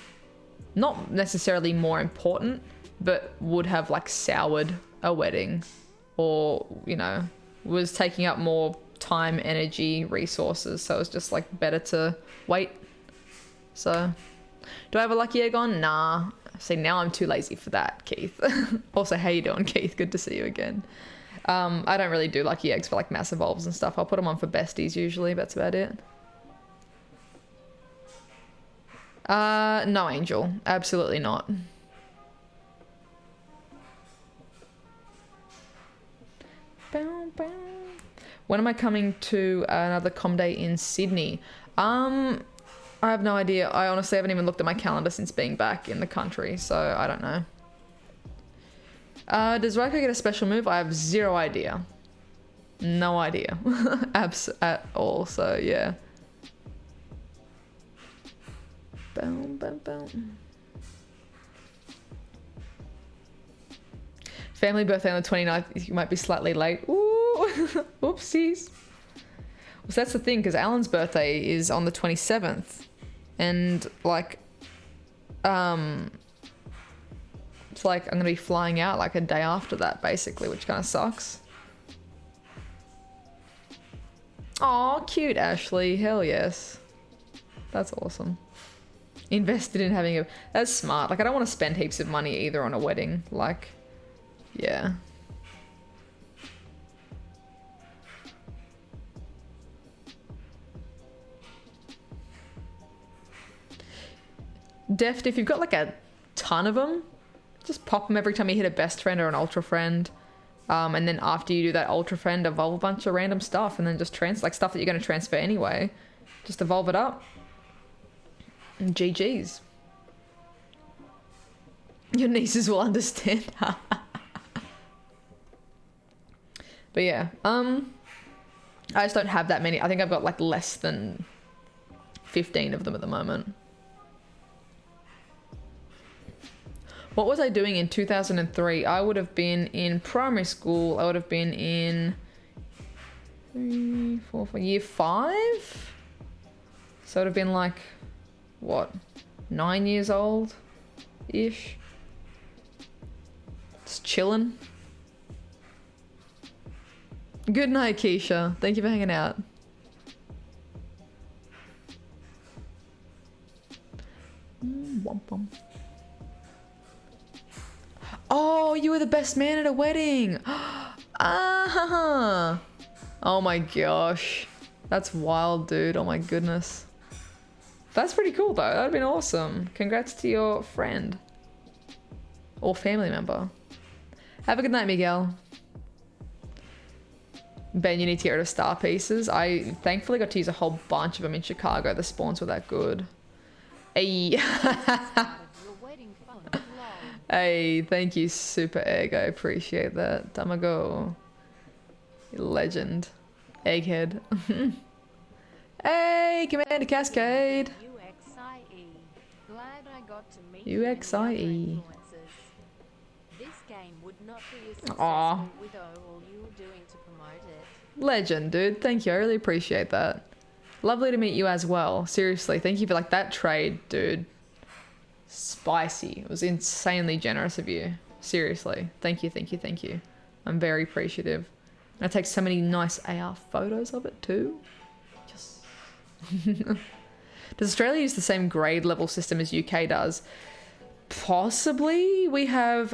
necessarily more important, but would have like soured a wedding, or, you know, was taking up more time, energy, resources. So it's just like better to wait. So do I have a lucky egg on? Nah. See, now I'm too lazy for that, Keith. Also, how you doing, Keith? Good to see you again. I don't really do lucky eggs for like mass evolves and stuff. I'll put them on for besties usually. That's about it. No, Angel. Absolutely not. When am I coming to another com day in Sydney? I have no idea. I honestly haven't even looked at my calendar since being back in the country, so I don't know. Does Raikou get a special move? I have zero idea. No idea. At all, so yeah. Boom, boom, boom. Family birthday on the 29th. You might be slightly late. Ooh, oopsies. Well, so that's the thing, because Alan's birthday is on the 27th. And, like, It's like I'm gonna be flying out like a day after that, basically, which kind of sucks. Aw, cute, Ashley. Hell yes. That's awesome. Invested in having a... That's smart. Like, I don't want to spend heaps of money either on a wedding. Like, yeah. Deft, if you've got like a ton of them, just pop them every time you hit a best friend or an ultra friend. And then after you do that ultra friend, evolve a bunch of random stuff and then just like stuff that you're going to transfer anyway. Just evolve it up. And GG's. Your nieces will understand. But yeah, I just don't have that many. I think I've got like less than 15 of them at the moment. What was I doing in 2003? I would have been in primary school. I would have been in year 5. So it would have been like, what, 9 years old-ish? Just chilling. Good night, Keisha. Thank you for hanging out. Oh, you were the best man at a wedding. Ah. Oh my gosh. That's wild, dude. Oh my goodness. That's pretty cool though. That'd been awesome. Congrats to your friend. Or family member. Have a good night, Miguel. Ben, you need to get rid of star pieces. I thankfully got to use a whole bunch of them in Chicago. The spawns were that good. Hey. Hey, thank you, Super Egg. I appreciate that. Tamago. Legend. Egghead. Hey, Commander Cascade. Glad I got to meet UXIE. This game would not be as successful Aw. without all you were doing to promote it. Legend, dude. Thank you. I really appreciate that. Lovely to meet you as well. Seriously, thank you for like that trade, dude. Spicy. It was insanely generous of you. Seriously. Thank you, thank you, thank you. I'm very appreciative. And I take so many nice AR photos of it too. Just Does Australia use the same grade level system as UK does? Possibly. We have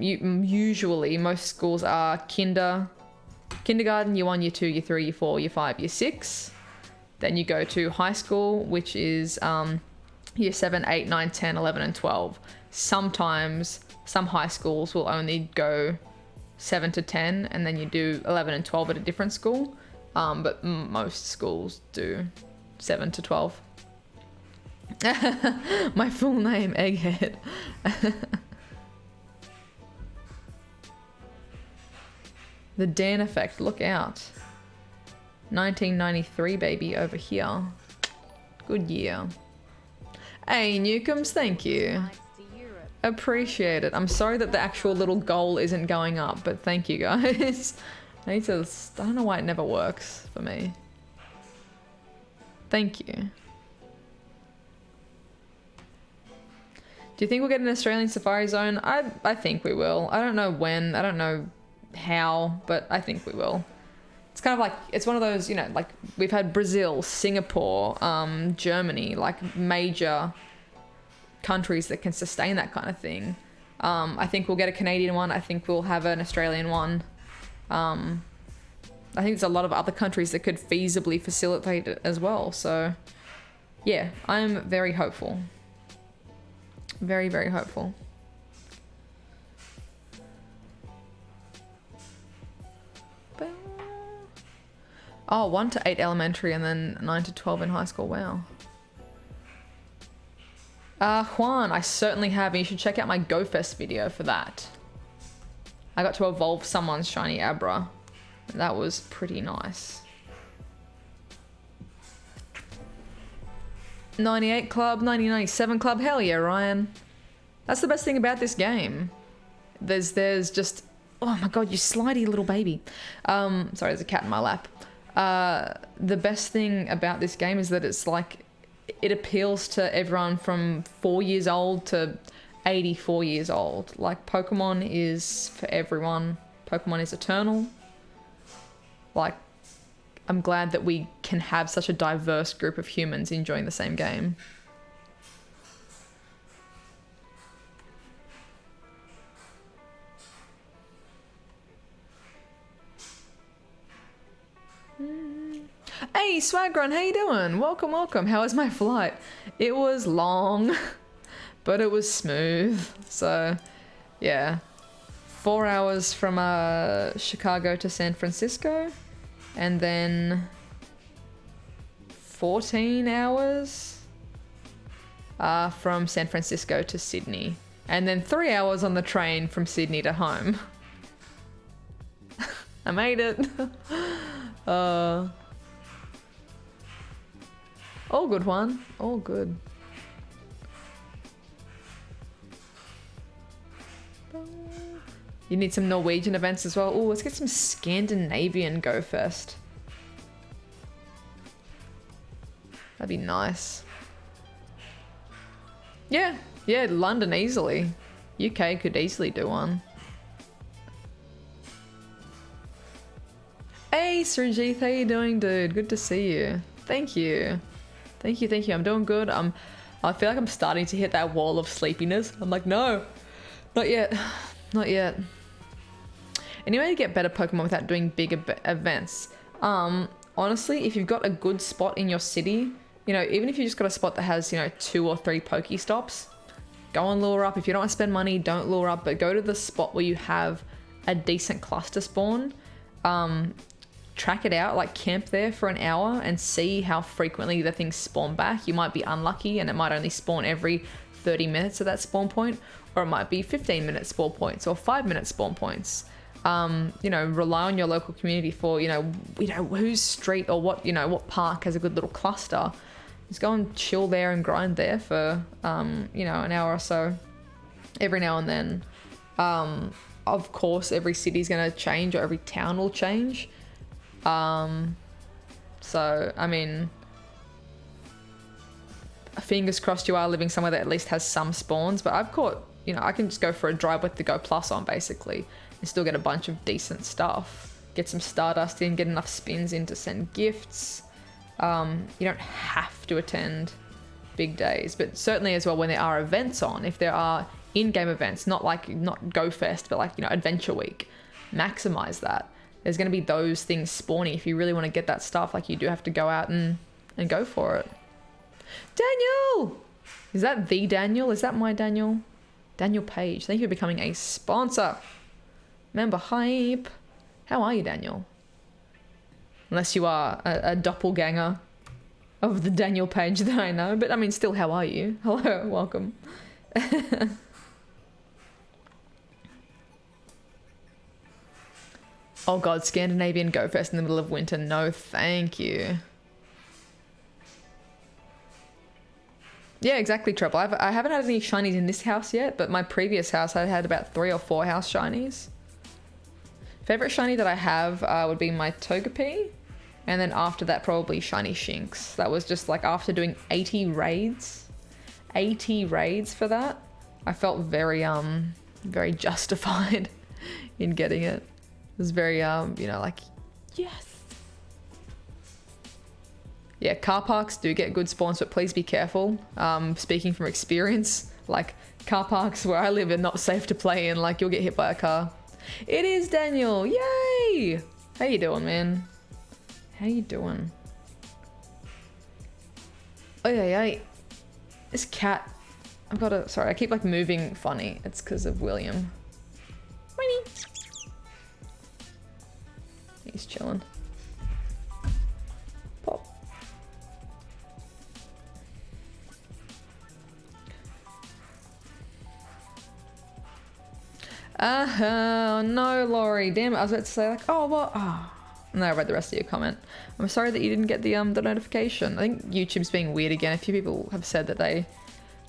usually most schools are kindergarten, year 1, year 2, year 3, year 4, year 5, year 6. Then you go to high school, which is year 7, 8, 9, 10, 11 and 12. Sometimes some high schools will only go 7 to 10 and then you do 11 and 12 at a different school. But most schools do 7 to 12. My full name, Egghead. The Dan effect, look out. 1993 baby over here. Good year. Hey Newcombs, thank you. Appreciate it. I'm sorry that the actual little goal isn't going up, but thank you guys. I don't know why it never works for me. Thank you. Do you think we'll get an Australian Safari Zone? I think we will. I don't know when, I don't know how, but I think we will. It's kind of like, it's one of those, you know, like we've had Brazil, Singapore, Germany, like major countries that can sustain that kind of thing. I think we'll get a Canadian one. I think we'll have an Australian one. I think there's a lot of other countries that could feasibly facilitate it as well. So yeah, I'm very hopeful. Very, very hopeful. Oh, 1 to 8 elementary and then 9 to 12 in high school. Wow. Juan, I certainly have. And you should check out my GoFest video for that. I got to evolve someone's shiny Abra. That was pretty nice. 98 Club, 1997 Club. Hell yeah, Ryan. That's the best thing about this game. There's just... Oh my god, you slidey little baby. Sorry, there's a cat in my lap. The best thing about this game is that it's like... It appeals to everyone from 4 years old to 84 years old. Like, Pokemon is for everyone. Pokemon is eternal. Like, I'm glad that we can have such a diverse group of humans enjoying the same game. Hey, Swagrun, how you doing? Welcome, welcome. How was my flight? It was long, but it was smooth. So, yeah. 4 hours from Chicago to San Francisco, and then 14 hours from San Francisco to Sydney, and then 3 hours on the train from Sydney to home. I made it. All good, one. All good. You need some Norwegian events as well. Oh, let's get some Scandinavian Go Fest. That'd be nice. Yeah, London easily. UK could easily do one. Hey, Srijit, how you doing, dude? Good to see you. Thank you. Thank you. I'm doing good. I feel like I'm starting to hit that wall of sleepiness. I'm like, no, not yet. Not yet. Any way to get better Pokemon without doing big events? Honestly, if you've got a good spot in your city, you know, even if you just got a spot that has, you know, 2 or 3 Pokestops, go and lure up. If you don't want to spend money, don't lure up, but go to the spot where you have a decent cluster spawn. Track it out, like camp there for an hour and see how frequently the things spawn back. You might be unlucky and it might only spawn every 30 minutes at that spawn point, or it might be 15-minute spawn points or 5-minute spawn points. You know, rely on your local community for, you know, whose street or what, you know, what park has a good little cluster. Just go and chill there and grind there for, you know, an hour or so every now and then. Of course, every city's going to change, or every town will change. So, I mean, fingers crossed you are living somewhere that at least has some spawns, but I've caught, you know, I can just go for a drive with the Go Plus on basically and still get a bunch of decent stuff. Get some Stardust in, get enough spins in to send gifts. You don't have to attend big days, but certainly as well when there are events on, if there are in-game events, not Go Fest, but like, you know, Adventure Week, maximize that. There's going to be those things spawning. If you really want to get that stuff, like, you do have to go out and go for it. Daniel! Is that the Daniel? Is that my Daniel? Daniel Page. Thank you for becoming a sponsor. Member hype. How are you, Daniel? Unless you are a doppelganger of the Daniel Page that I know. But I mean, still, how are you? Hello, welcome. Oh god, Scandinavian Go Fest in the middle of winter. No, thank you. Yeah, exactly, Trouble. I haven't had any shinies in this house yet, but my previous house I had about 3 or 4 house shinies. Favorite shiny that I have would be my Togepi, and then after that probably shiny Shinx. That was just like after doing 80 raids for that. I felt very very justified in getting it. It was very, you know, like, yes. Yeah, car parks do get good spawns, but please be careful. Speaking from experience, like, car parks where I live are not safe to play in. Like, you'll get hit by a car. It is Daniel. Yay! How you doing, man? How you doing? Oh, yeah. This cat. Sorry, I keep, like, moving funny. It's because of William. Winnie. He's chilling. Pop. Oh no, Laurie. Damn it. I was about to say like, oh, what? Oh. No, I read the rest of your comment. I'm sorry that you didn't get the notification. I think YouTube's being weird again. A few people have said that they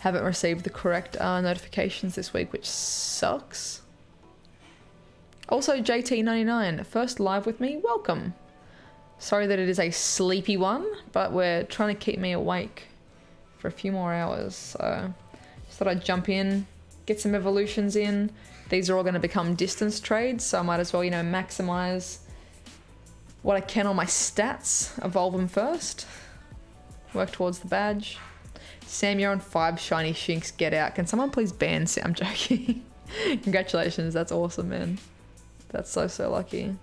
haven't received the correct notifications this week, which sucks. Also, JT99, first live with me, welcome. Sorry that it is a sleepy one, but we're trying to keep me awake for a few more hours. So just thought I'd jump in, get some evolutions in. These are all going to become distance trades, so I might as well, you know, maximize what I can on my stats, evolve them first, work towards the badge. Sam, you're on 5 shiny shinks, get out. Can someone please ban Sam? I'm joking. Congratulations, that's awesome, man. That's so, so lucky.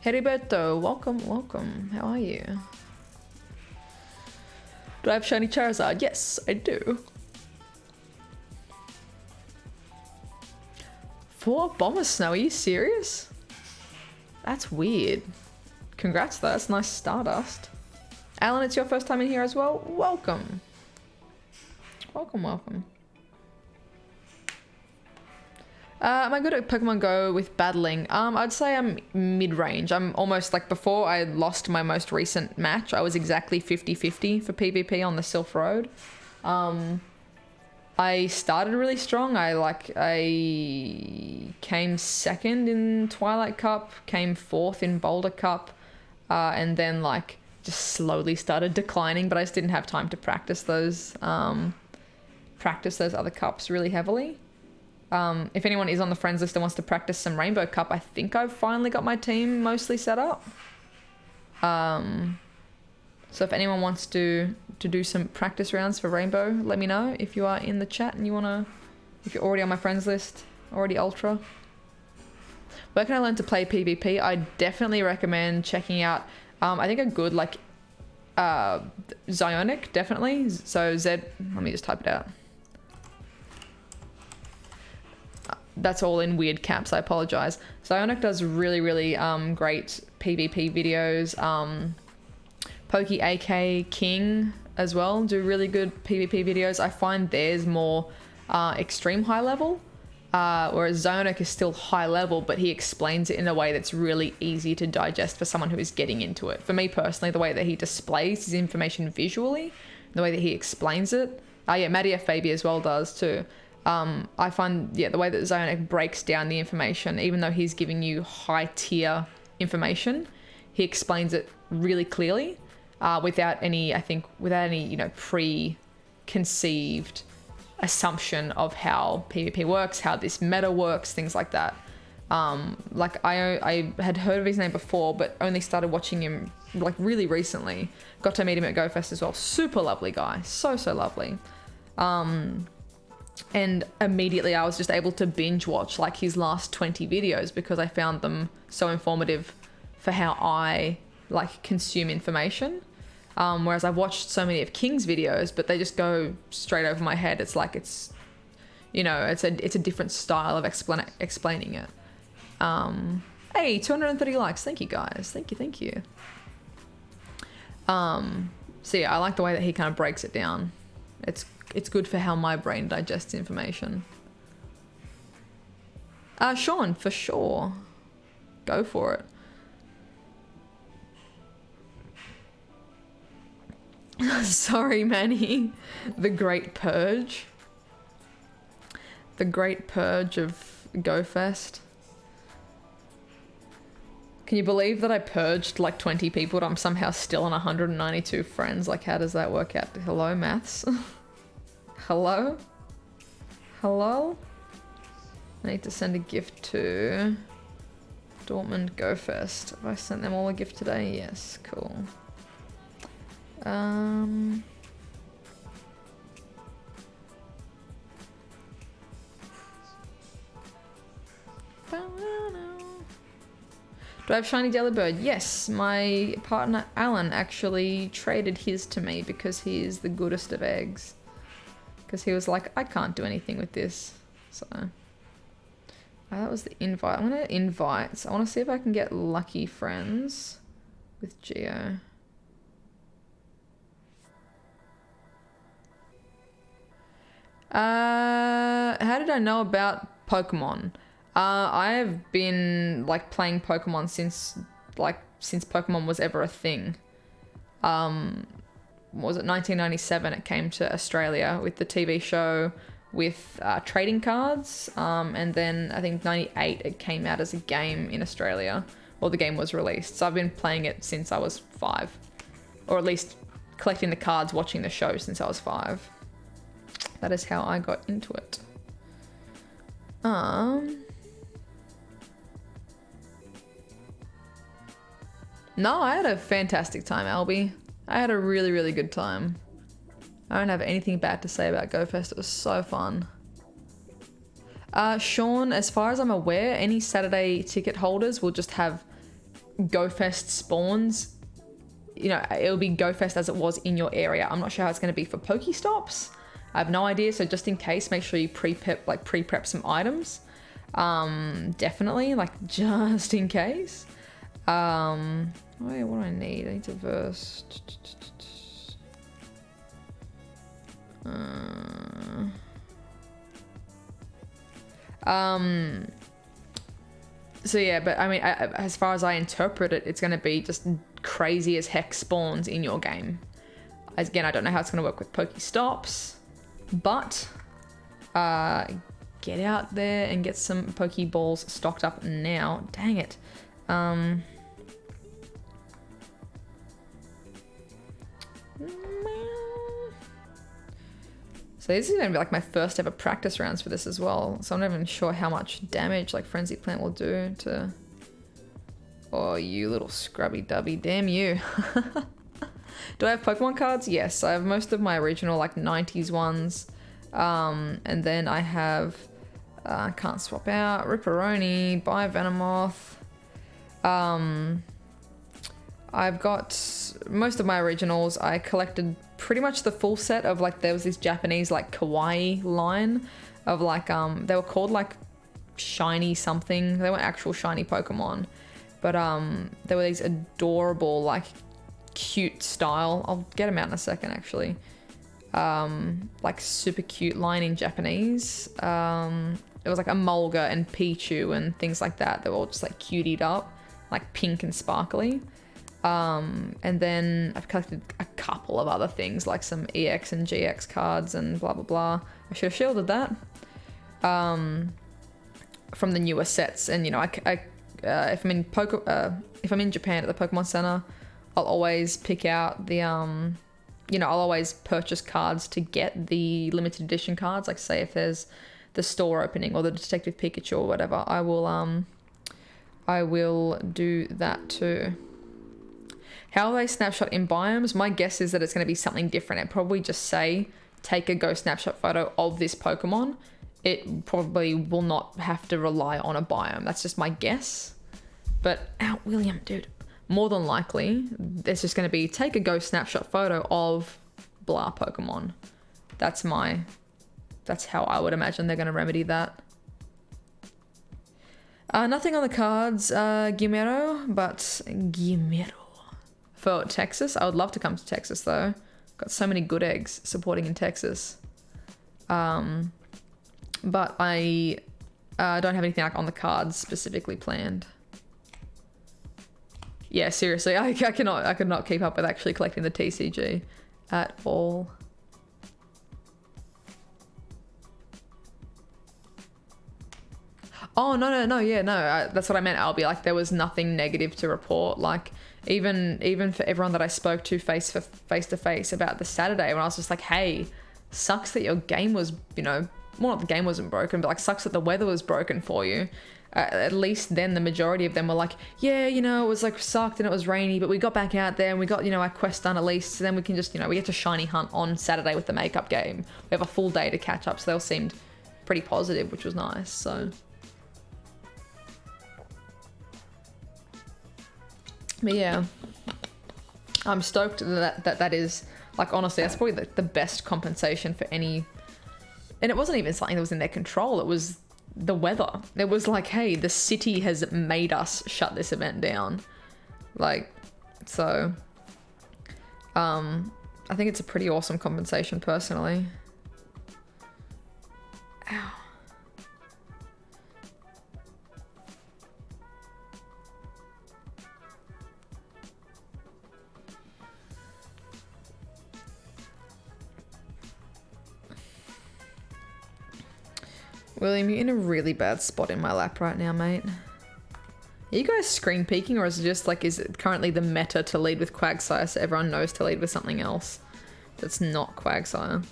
Heriberto, welcome, welcome. How are you? Do I have shiny Charizard? Yes, I do. 4 Bomber Snow, are you serious? That's weird. Congrats though, that's nice Stardust. Alan, it's your first time in here as well? Welcome. Welcome, welcome. Am I good at Pokemon Go with battling? I'd say I'm mid-range. I'm almost like before I lost my most recent match, I was exactly 50-50 for PvP on the Sylph Road. I started really strong. I came second in Twilight Cup, came 4th in Boulder Cup, and then like just slowly started declining, but I just didn't have time to practice those other cups really heavily. If anyone is on the friends list and wants to practice some Rainbow Cup, I think I've finally got my team mostly set up. So if anyone wants to do some practice rounds for Rainbow, let me know if you are in the chat and you wanna, if you're already on my friends list, already Ultra. Where can I learn to play PvP? I definitely recommend checking out, I think a good like, Zionic, definitely. So Z, let me just type it out. That's all in weird caps, I apologize. Zionic does really, really great PvP videos. Poke AK King as well do really good PvP videos. I find theirs more extreme high level, whereas Zionic is still high level, but he explains it in a way that's really easy to digest for someone who is getting into it. For me personally, the way that he displays his information visually, the way that he explains it. Yeah, Maddie F. Baby as well does too. I find, yeah, the way that Zionic breaks down the information, even though he's giving you high tier information, he explains it really clearly, without any, you know, preconceived assumption of how PvP works, how this meta works, things like that. Like I had heard of his name before, but only started watching him like really recently. Got to meet him at GoFest as well. Super lovely guy. So, so lovely. And immediately I was just able to binge watch like his last 20 videos because I found them so informative for how I like consume information. Whereas I've watched so many of King's videos, but they just go straight over my head. It's like, it's, you know, it's a different style of explaining it. Hey, 230 likes. Thank you guys. Thank you. Thank you. So yeah, I like the way that he kind of breaks it down. It's good for how my brain digests information. Sean, for sure. Go for it. Sorry, Manny. The Great Purge. The Great Purge of GoFest. Can you believe that I purged like 20 people, but I'm somehow still on 192 friends? Like, how does that work out? Hello, maths? Hello? Hello? I need to send a gift to Dortmund GoFest. Have I sent them all a gift today? Yes, cool. Do I have shiny Delibird? Yes, my partner Alan actually traded his to me because he is the goodest of eggs. Because he was like, I can't do anything with this. So that was the invite. I'm gonna invite. So I want to see if I can get lucky friends with Geo. How did I know about Pokemon? I have been like playing Pokemon since Pokemon was ever a thing. What was it, 1997 it came to Australia with the TV show with trading cards, and then I think 98 it came out as a game in Australia, or the game was released. So I've been playing it since I was 5. or at least collecting the cards, watching the show since I was 5. That is how I got into it. No, I had a fantastic time, Albie. I had a really, really good time. I don't have anything bad to say about GoFest. It was so fun. Sean, as far as I'm aware, any Saturday ticket holders will just have GoFest spawns. You know, it'll be GoFest as it was in your area. I'm not sure how it's going to be for Pokestops. I have no idea. So just in case, make sure you pre-prep some items. Definitely, like just in case. Wait, what do I need? I need to verse. So yeah, but I mean, as far as I interpret it, it's going to be just crazy as heck spawns in your game. Again, I don't know how it's going to work with Pokestops, but get out there and get some Pokeballs stocked up now. Dang it. So this is going to be like my first ever practice rounds for this as well. So I'm not even sure how much damage like Frenzy Plant will do to... Oh, you little scrubby dubby. Damn you. Do I have Pokemon cards? Yes, I have most of my original like 90s ones. And then I have... can't swap out. Ripperoni, Venomoth. I've got most of my originals. I collected pretty much the full set of like, there was this Japanese like kawaii line of like, they were called like shiny something. They weren't actual shiny Pokemon, but there were these adorable, like cute style. I'll get them out in a second actually. Like super cute line in Japanese. It was like Emolga and Pichu and things like that. They were all just like cutied up, like pink and sparkly. And then I've collected a couple of other things like some EX and GX cards and blah, blah, blah. I should have shielded that, from the newer sets. And, you know, if I'm in Japan at the Pokemon Center, I'll always pick out the, you know, I'll always purchase cards to get the limited edition cards. Like say if there's the store opening or the Detective Pikachu or whatever, I will do that too. How will they snapshot in biomes? My guess is that it's going to be something different. It probably just say, take a Go snapshot photo of this Pokemon. It probably will not have to rely on a biome. That's just my guess. But, ow, William, dude. More than likely, it's just going to be, take a Go snapshot photo of blah Pokemon. That's how I would imagine they're going to remedy that. Nothing on the cards, Guimero, but Guimero. For Texas, I would love to come to Texas though. Got so many good eggs supporting in Texas. But I don't have anything like on the cards specifically planned. Yeah, seriously, I could not keep up with actually collecting the TCG at all. Oh, no, yeah, no, that's what I meant. I'll be like, there was nothing negative to report. Like, even for everyone that I spoke to face to face about the Saturday, when I was just like, hey, sucks that your game was, you know, well, not the game wasn't broken, but like sucks that the weather was broken for you. At least then the majority of them were like, yeah, you know, it was like sucked and it was rainy, but we got back out there and we got, you know, our quest done at least. So then we can just, you know, we get to shiny hunt on Saturday with the makeup game. We have a full day to catch up. So they all seemed pretty positive, which was nice. So... But yeah, I'm stoked that is, like, honestly, that's probably the best compensation for any, and it wasn't even something that was in their control. It was the weather. It was like, hey, the city has made us shut this event down. Like, so, I think it's a pretty awesome compensation personally. Ow. William, you're in a really bad spot in my lap right now, mate. Are you guys screen peeking, or is it just like, is it currently the meta to lead with Quagsire so everyone knows to lead with something else that's not Quagsire?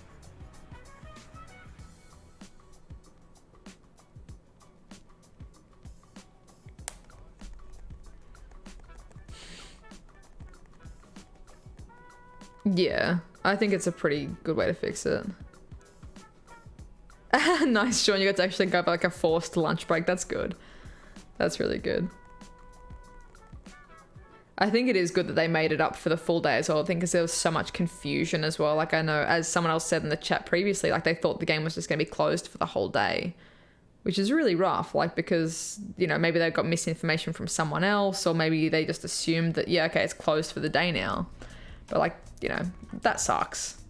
Yeah, I think it's a pretty good way to fix it. Nice, Sean, you got to actually go for like a forced lunch break. That's good. That's really good. I think it is good that they made it up for the full day as well. I think because there was so much confusion as well. Like I know, as someone else said in the chat previously, like they thought the game was just going to be closed for the whole day, which is really rough. Like because, you know, maybe they got misinformation from someone else, or maybe they just assumed that, yeah, okay, it's closed for the day now. But like, you know, that sucks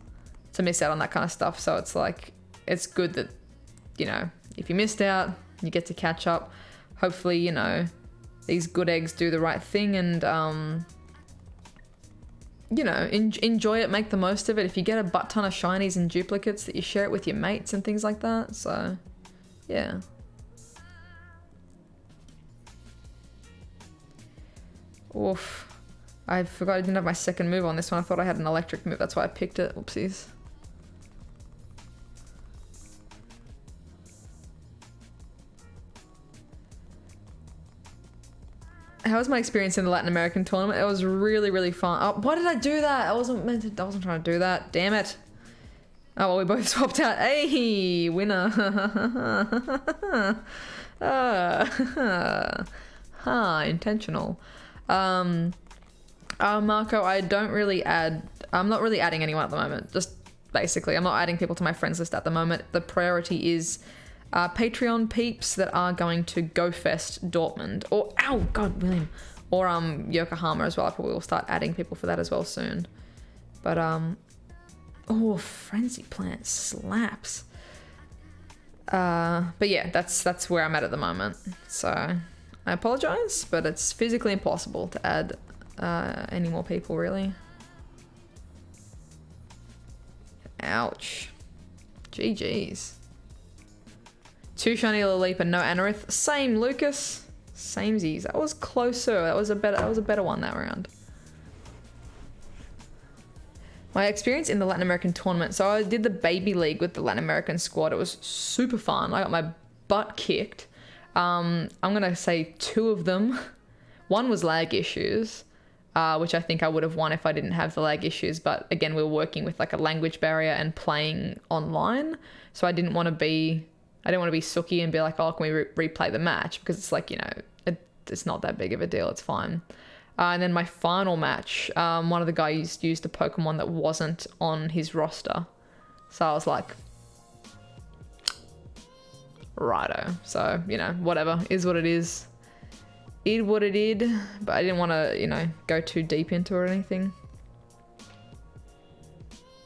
to miss out on that kind of stuff. So it's like, it's good that, you know, if you missed out, you get to catch up. Hopefully, you know, these good eggs do the right thing and, you know, enjoy it, make the most of it. If you get a butt ton of shinies and duplicates, that you share it with your mates and things like that. So, yeah. Oof. I forgot I didn't have my second move on this one. I thought I had an electric move. That's why I picked it. Oopsies. How was my experience in the Latin American tournament? It was really, really fun. Oh, why did I do that? I wasn't trying to do that. Damn it. Oh, well, we both swapped out. Hey, winner. Intentional. Marco, I don't really I'm not really adding anyone at the moment. Just basically, I'm not adding people to my friends list at the moment. The priority is Patreon peeps that are going to Go Fest Dortmund, or ow god William, or Yokohama as well. I probably will start adding people for that as well soon. But oh, Frenzy Plant slaps. But yeah, that's where I'm at the moment. So I apologize, but it's physically impossible to add any more people really. Ouch. GG's. 2 shiny Lilipa, no Anorith. Same, Lucas. Samesies. That was closer. That was a better one that round. My experience in the Latin American tournament. So I did the baby league with the Latin American squad. It was super fun. I got my butt kicked. I'm gonna say 2 of them. One was lag issues, which I think I would have won if I didn't have the lag issues. But again, we were working with like a language barrier and playing online. So I didn't want to be sooky and be like, oh, can we replay the match? Because it's like, you know, it's not that big of a deal. It's fine. And then my final match, one of the guys used a Pokemon that wasn't on his roster. So I was like, righto. So, you know, whatever. Is what it is. Id what it id. But I didn't want to, you know, go too deep into it or anything.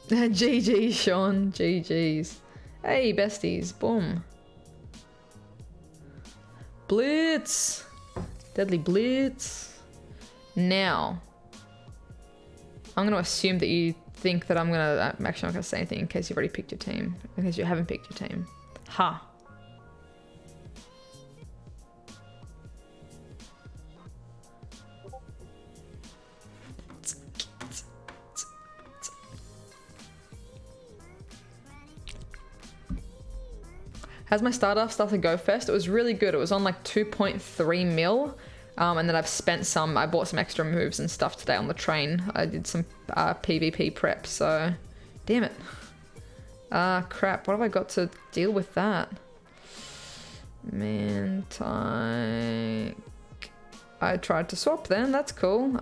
GG, Sean. GG's. Hey, besties. Boom. Blitz. Deadly Blitz. Now, I'm going to assume that you think that I'm going to... I'm actually not going to say anything in case you've already picked your team. In case you haven't picked your team. Ha. How's my startup stuff to Go Fest? It was really good. It was on like 2.3 mil. And then I've spent some, I bought some extra moves and stuff today on the train. I did some PvP prep, so damn it. Crap, what have I got to deal with that? Man, I tried to swap then, that's cool.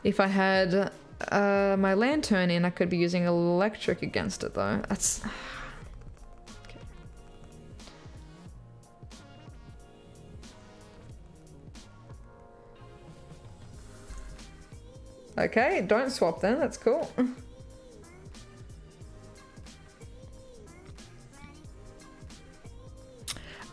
If I had my Lantern in, I could be using electric against it though. That's... Okay, don't swap then, that's cool.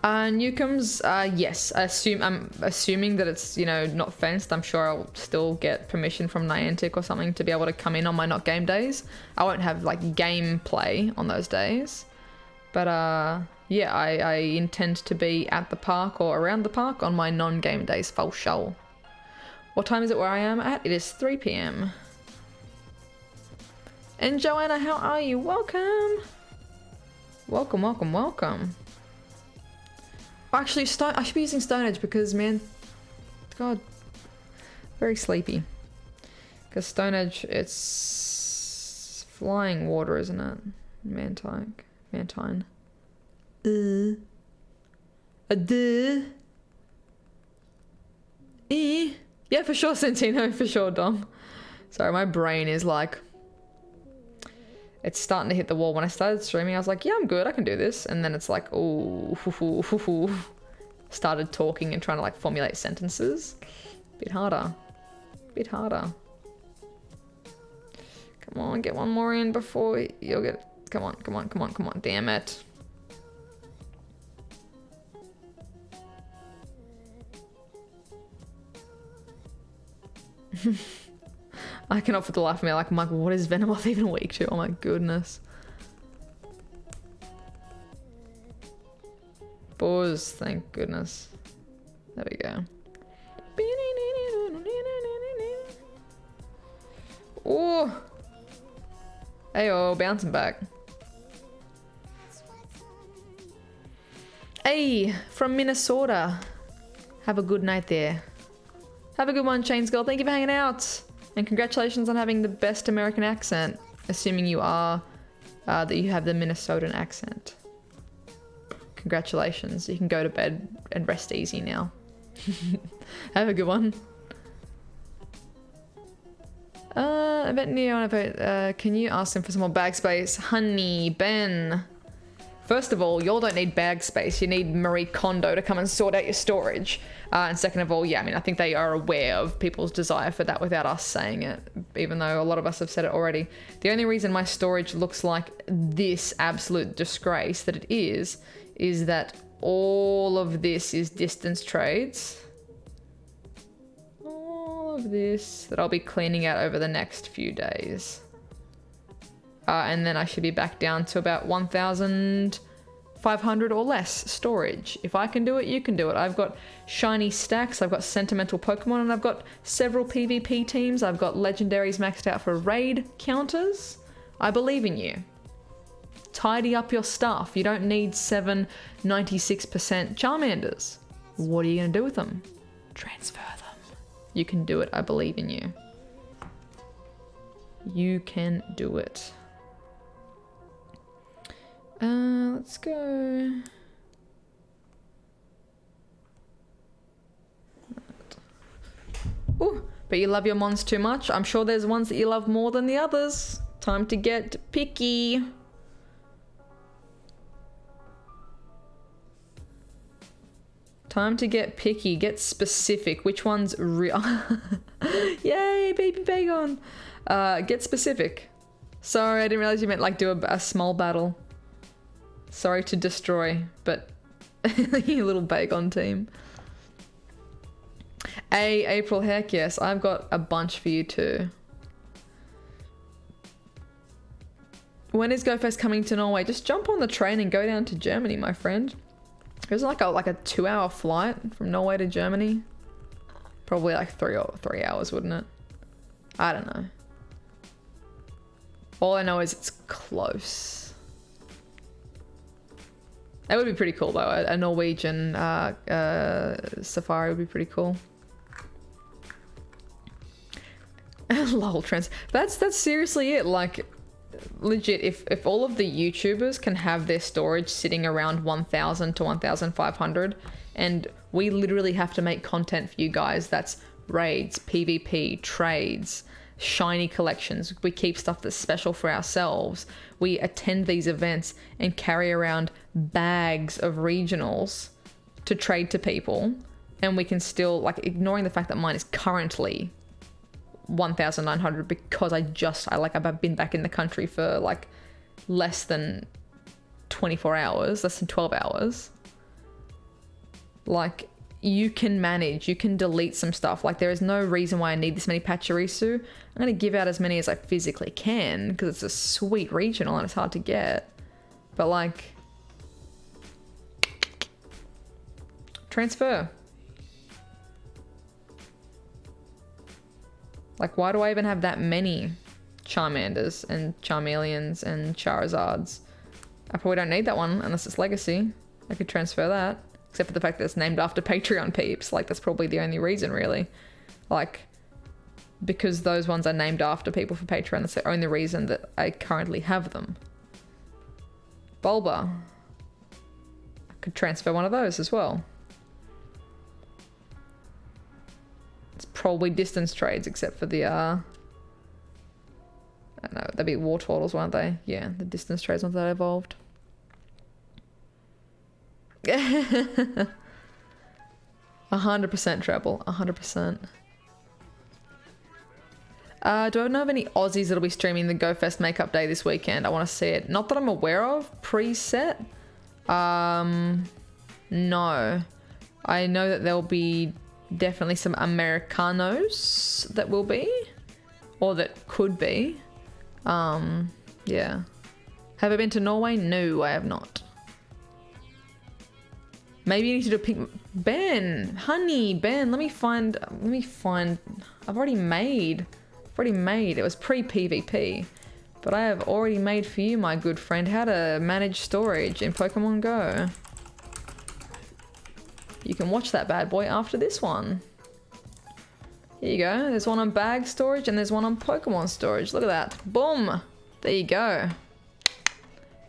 Newcombs, yes, I'm assuming that it's, you know, not fenced. I'm sure I'll still get permission from Niantic or something to be able to come in on my not game days. I won't have like gameplay on those days, But yeah, I intend to be at the park or around the park on my non-game days for sure. What time is it where I am at? It is 3 p.m. And Joanna, how are you? Welcome. Welcome, welcome, welcome. Actually, I should be using Stone Edge because, man, God, very sleepy. Because Stone Edge, it's flying water, isn't it? Mantine. Yeah, for sure, Santino, for sure, Dom. Sorry, my brain is like, it's starting to hit the wall. When I started streaming, I was like, yeah, I'm good, I can do this. And then it's like, oh, started talking and trying to like formulate sentences. Bit harder. Come on, get one more in before you'll get, come on, damn it. I cannot for the life of me, like, Michael, what is Venomoth even weak to? Oh my goodness. Pause, thank goodness. There we go. Oh! Ayo, bouncing back. Hey, from Minnesota. Have a good night there. Have a good one, Chains Girl. Thank you for hanging out. And congratulations on having the best American accent. Assuming you are, that you have the Minnesotan accent. Congratulations. You can go to bed and rest easy now. Have a good one. I bet Neo, can you ask him for some more bag space? Honey, Ben. First of all, y'all don't need bag space. You need Marie Kondo to come and sort out your storage. And second of all, yeah, I mean, I think they are aware of people's desire for that without us saying it, even though a lot of us have said it already. The only reason my storage looks like this absolute disgrace that it is that all of this is distance trades. All of this that I'll be cleaning out over the next few days. And then I should be back down to about 1,500 or less storage. If I can do it, you can do it. I've got shiny stacks, I've got sentimental Pokemon, and I've got several PvP teams. I've got legendaries maxed out for raid counters. I believe in you. Tidy up your stuff. You don't need 96% Charmanders. What are you going to do with them? Transfer them. You can do it. I believe in you. You can do it. Let's go. Ooh, but you love your mons too much? I'm sure there's ones that you love more than the others. Time to get picky. Time to get picky. Get specific. Which one's real? Yay, baby Bagon. Get specific. Sorry, I didn't realize you meant like do a small battle. Sorry to destroy, but you little Bagon team. April, heck yes. I've got a bunch for you too. When is GoFest coming to Norway? Just jump on the train and go down to Germany, my friend. There's like a 2-hour flight from Norway to Germany. Probably like 3 hours, wouldn't it? I don't know. All I know is it's close. That would be pretty cool though. A Norwegian safari would be pretty cool. Lol, trans. That's seriously it. Like, legit, if all of the YouTubers can have their storage sitting around 1,000 to 1,500, and we literally have to make content for you guys that's raids, PvP, trades, shiny collections. We keep stuff that's special for ourselves. We attend these events and carry around bags of regionals to trade to people, and we can still, like, ignoring the fact that mine is currently 1,900 because I've been back in the country for like less than 24 hours, less than 12 hours. Like, you can manage, you can delete some stuff. Like, there is no reason why I need this many Pachirisu. I'm going to give out as many as I physically can because it's a sweet regional and it's hard to get. But like, Transfer. Like, why do I even have that many Charmanders and Charmeleons and Charizards? I probably don't need that one unless it's Legacy. I could transfer that. Except for the fact that it's named after Patreon peeps. Like, that's probably the only reason, really. Like, because those ones are named after people for Patreon, that's the only reason that I currently have them. Bulba. I could transfer one of those as well. It's probably distance trades, except for the, I don't know, they'd be war turtles, won't they? Yeah, the distance trades ones that evolved. 100% treble, 100%. Do I know of any Aussies that'll be streaming the GoFest Makeup Day this weekend? I want to see it. Not that I'm aware of, preset. No. I know that there'll be definitely some Americanos that will be, or that could be. Yeah. Have I been to Norway? No, I have not. Maybe you need to do a pink... Ben! Honey! Ben, let me find... I've already made... It was pre-PvP. But I have already made for you, my good friend, how to manage storage in Pokemon GO. You can watch that bad boy after this one. Here you go. There's one on bag storage and there's one on Pokemon storage. Look at that. Boom! There you go.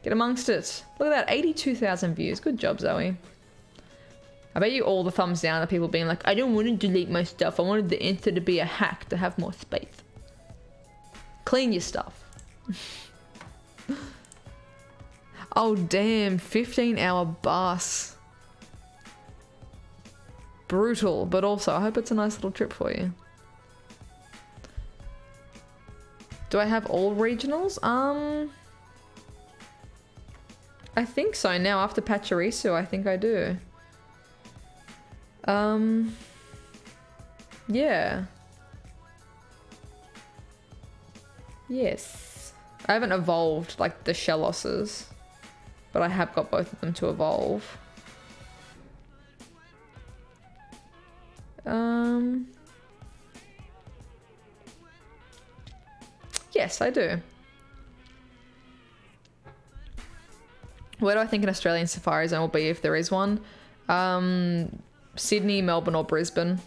Get amongst it. Look at that. 82,000 views. Good job, Zoe. I bet you all the thumbs down are people being like, I don't want to delete my stuff. I wanted the Insta to be a hack to have more space. Clean your stuff. Oh, damn. 15-hour bus. Brutal, but also I hope it's a nice little trip for you. Do I have all regionals? I think so now. After Pachirisu, I think I do. Yeah. Yes. I haven't evolved like the Shelosses, but I have got both of them to evolve. Yes, I do. Where do I think an Australian Safari Zone will be if there is one? Sydney, Melbourne, or Brisbane.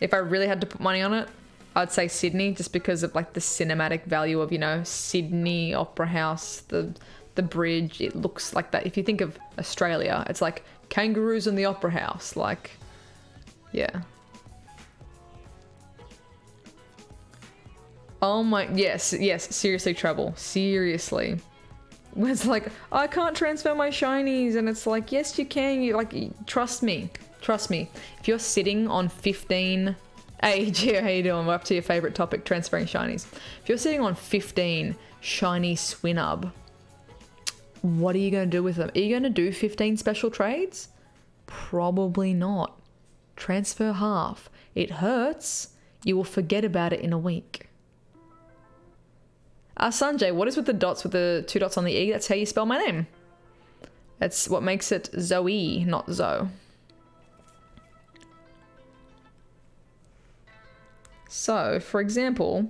If I really had to put money on it, I'd say Sydney, just because of like the cinematic value of, you know, Sydney Opera House, the bridge. It looks like that. If you think of Australia, it's like kangaroos in the Opera House. Like, yeah. Oh my, yes, seriously, Treble. Seriously. When it's like, I can't transfer my shinies, and it's like, yes, you can. You like, trust me. Trust me. If you're sitting on 15... Hey, Gio, how you doing? We're up to your favorite topic, transferring shinies. If you're sitting on 15 shiny Swinub, what are you going to do with them? Are you going to do 15 special trades? Probably not. Transfer half. It hurts. You will forget about it in a week. Sanjay, what is with the dots, with the 2 dots on the E? That's how you spell my name. That's what makes it Zoe, not Zo. So, for example,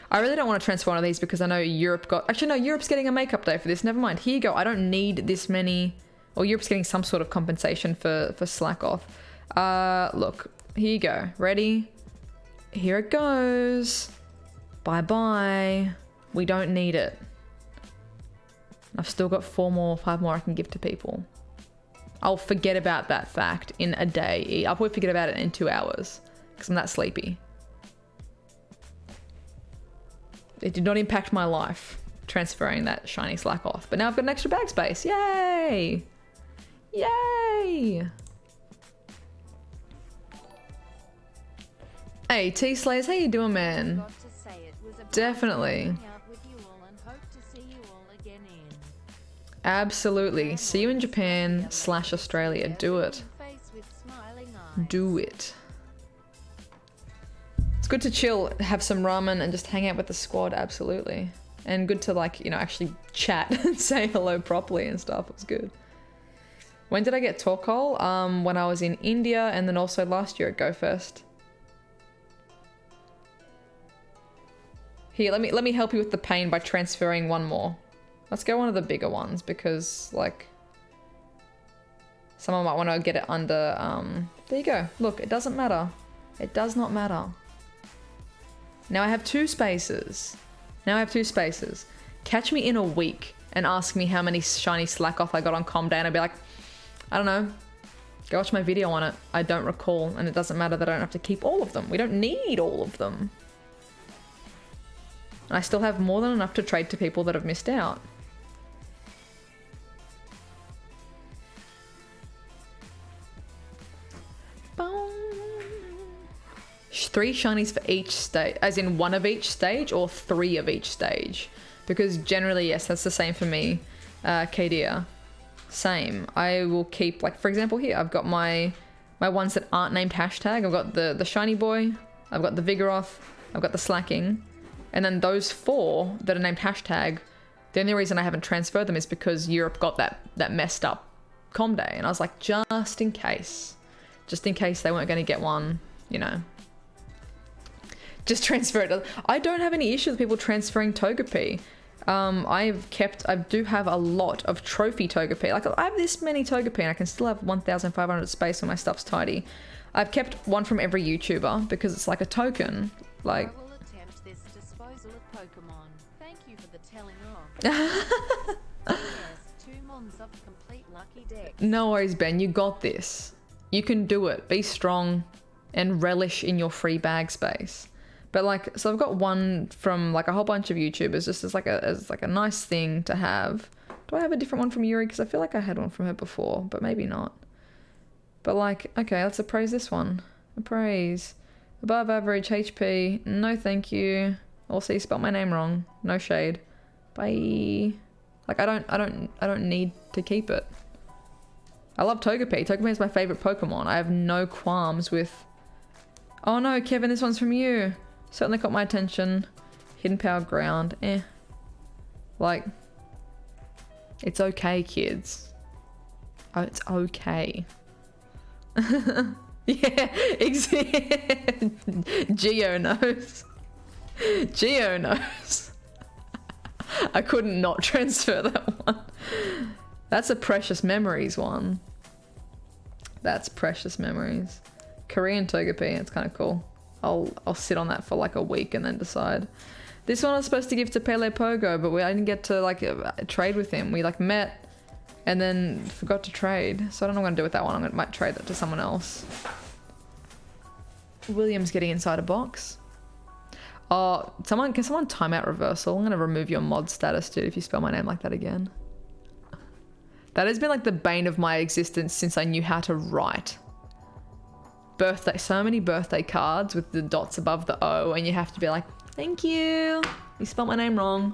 I really don't want to transfer one of these because I know Europe got... Actually, no, Europe's getting a makeup day for this. Never mind. Here you go. I don't need this many... Or Europe's getting some sort of compensation for slack off. Look, here you go. Ready? Here it goes. Bye-bye. We don't need it. I've still got 5 more I can give to people. I'll forget about that fact in a day. I'll probably forget about it in 2 hours because I'm that sleepy. It did not impact my life, transferring that shiny slack off. But now I've got an extra bag space. Yay! Yay! Hey, T-Slayers, how you doing, man? Definitely. Absolutely. See you in Japan / Australia. Do it. Do it. It's good to chill, have some ramen and just hang out with the squad. Absolutely. And good to, like, you know, actually chat and say hello properly and stuff. It was good. When did I get Torkoal? When I was in India and then also last year at GoFest. Here, let me help you with the pain by transferring one more. Let's go one of the bigger ones because, like, someone might want to get it under, there you go. Look, it doesn't matter. It does not matter. Now I have 2 spaces. Catch me in a week and ask me how many shiny slack off I got on Com Day and I'd be like, I don't know. Go watch my video on it. I don't recall, and it doesn't matter that I don't have to keep all of them. We don't need all of them. And I still have more than enough to trade to people that have missed out. Boom. 3 shinies for each stage, as in 1 of each stage or 3 of each stage. Because generally, yes, that's the same for me, Kadia. Same. I will keep, like, for example here, I've got my ones that aren't named hashtag. I've got the shiny boy, I've got the Vigoroth, I've got the slacking. And then those 4 that are named hashtag, the only reason I haven't transferred them is because Europe got that messed up Com Day. And I was like, just in case they weren't going to get one, you know. Just transfer it. I don't have any issue with people transferring Togepi. I do have a lot of trophy Togepi. Like, I have this many Togepi and I can still have 1,500 space when my stuff's tidy. I've kept one from every YouTuber because it's like a token. Like, I will attempt this disposal of Pokemon. Thank you for the telling off. Yes, 2 months of complete lucky deck. No worries, Ben. You got this. You can do it. Be strong and relish in your free bag space. But like, so I've got one from like a whole bunch of YouTubers just as like a nice thing to have. Do I have a different one from Yuri? Because I feel like I had one from her before, but maybe not. But like, okay, let's appraise this one. Appraise. Above average HP. No, thank you. Also, you spelled my name wrong. No shade. Bye. Like, I don't need to keep it. I love Togepi. Togepi is my favorite Pokemon. I have no qualms with. Oh no, Kevin, this one's from you. Certainly caught my attention. Hidden Power Ground. Like, it's okay, kids. Oh, it's okay. Yeah, Geo knows. Geo knows. I couldn't not transfer that one. That's a Precious Memories one. That's Precious Memories. Korean Togepi, it's kind of cool. I'll sit on that for like a week and then decide. This one I was supposed to give to Pele Pogo, but I didn't get to like trade with him. We like met and then forgot to trade. So I don't know what I'm gonna do with that one. Might trade that to someone else. William's getting inside a box. Oh, can someone time out reversal? I'm gonna remove your mod status, dude, if you spell my name like that again. That has been like the bane of my existence since I knew how to write. Birthday, so many birthday cards with the dots above the O, and you have to be like, thank you, you spelled my name wrong.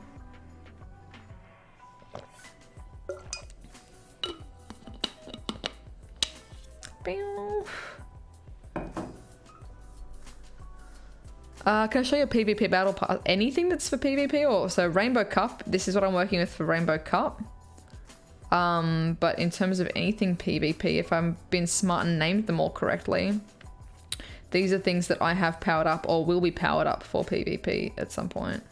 Can I show you a PvP battle pass? Anything that's for PvP or so Rainbow Cup. This is what I'm working with for Rainbow Cup. But in terms of anything PvP, if I've been smart and named them all correctly, these are things that I have powered up or will be powered up for PvP at some point.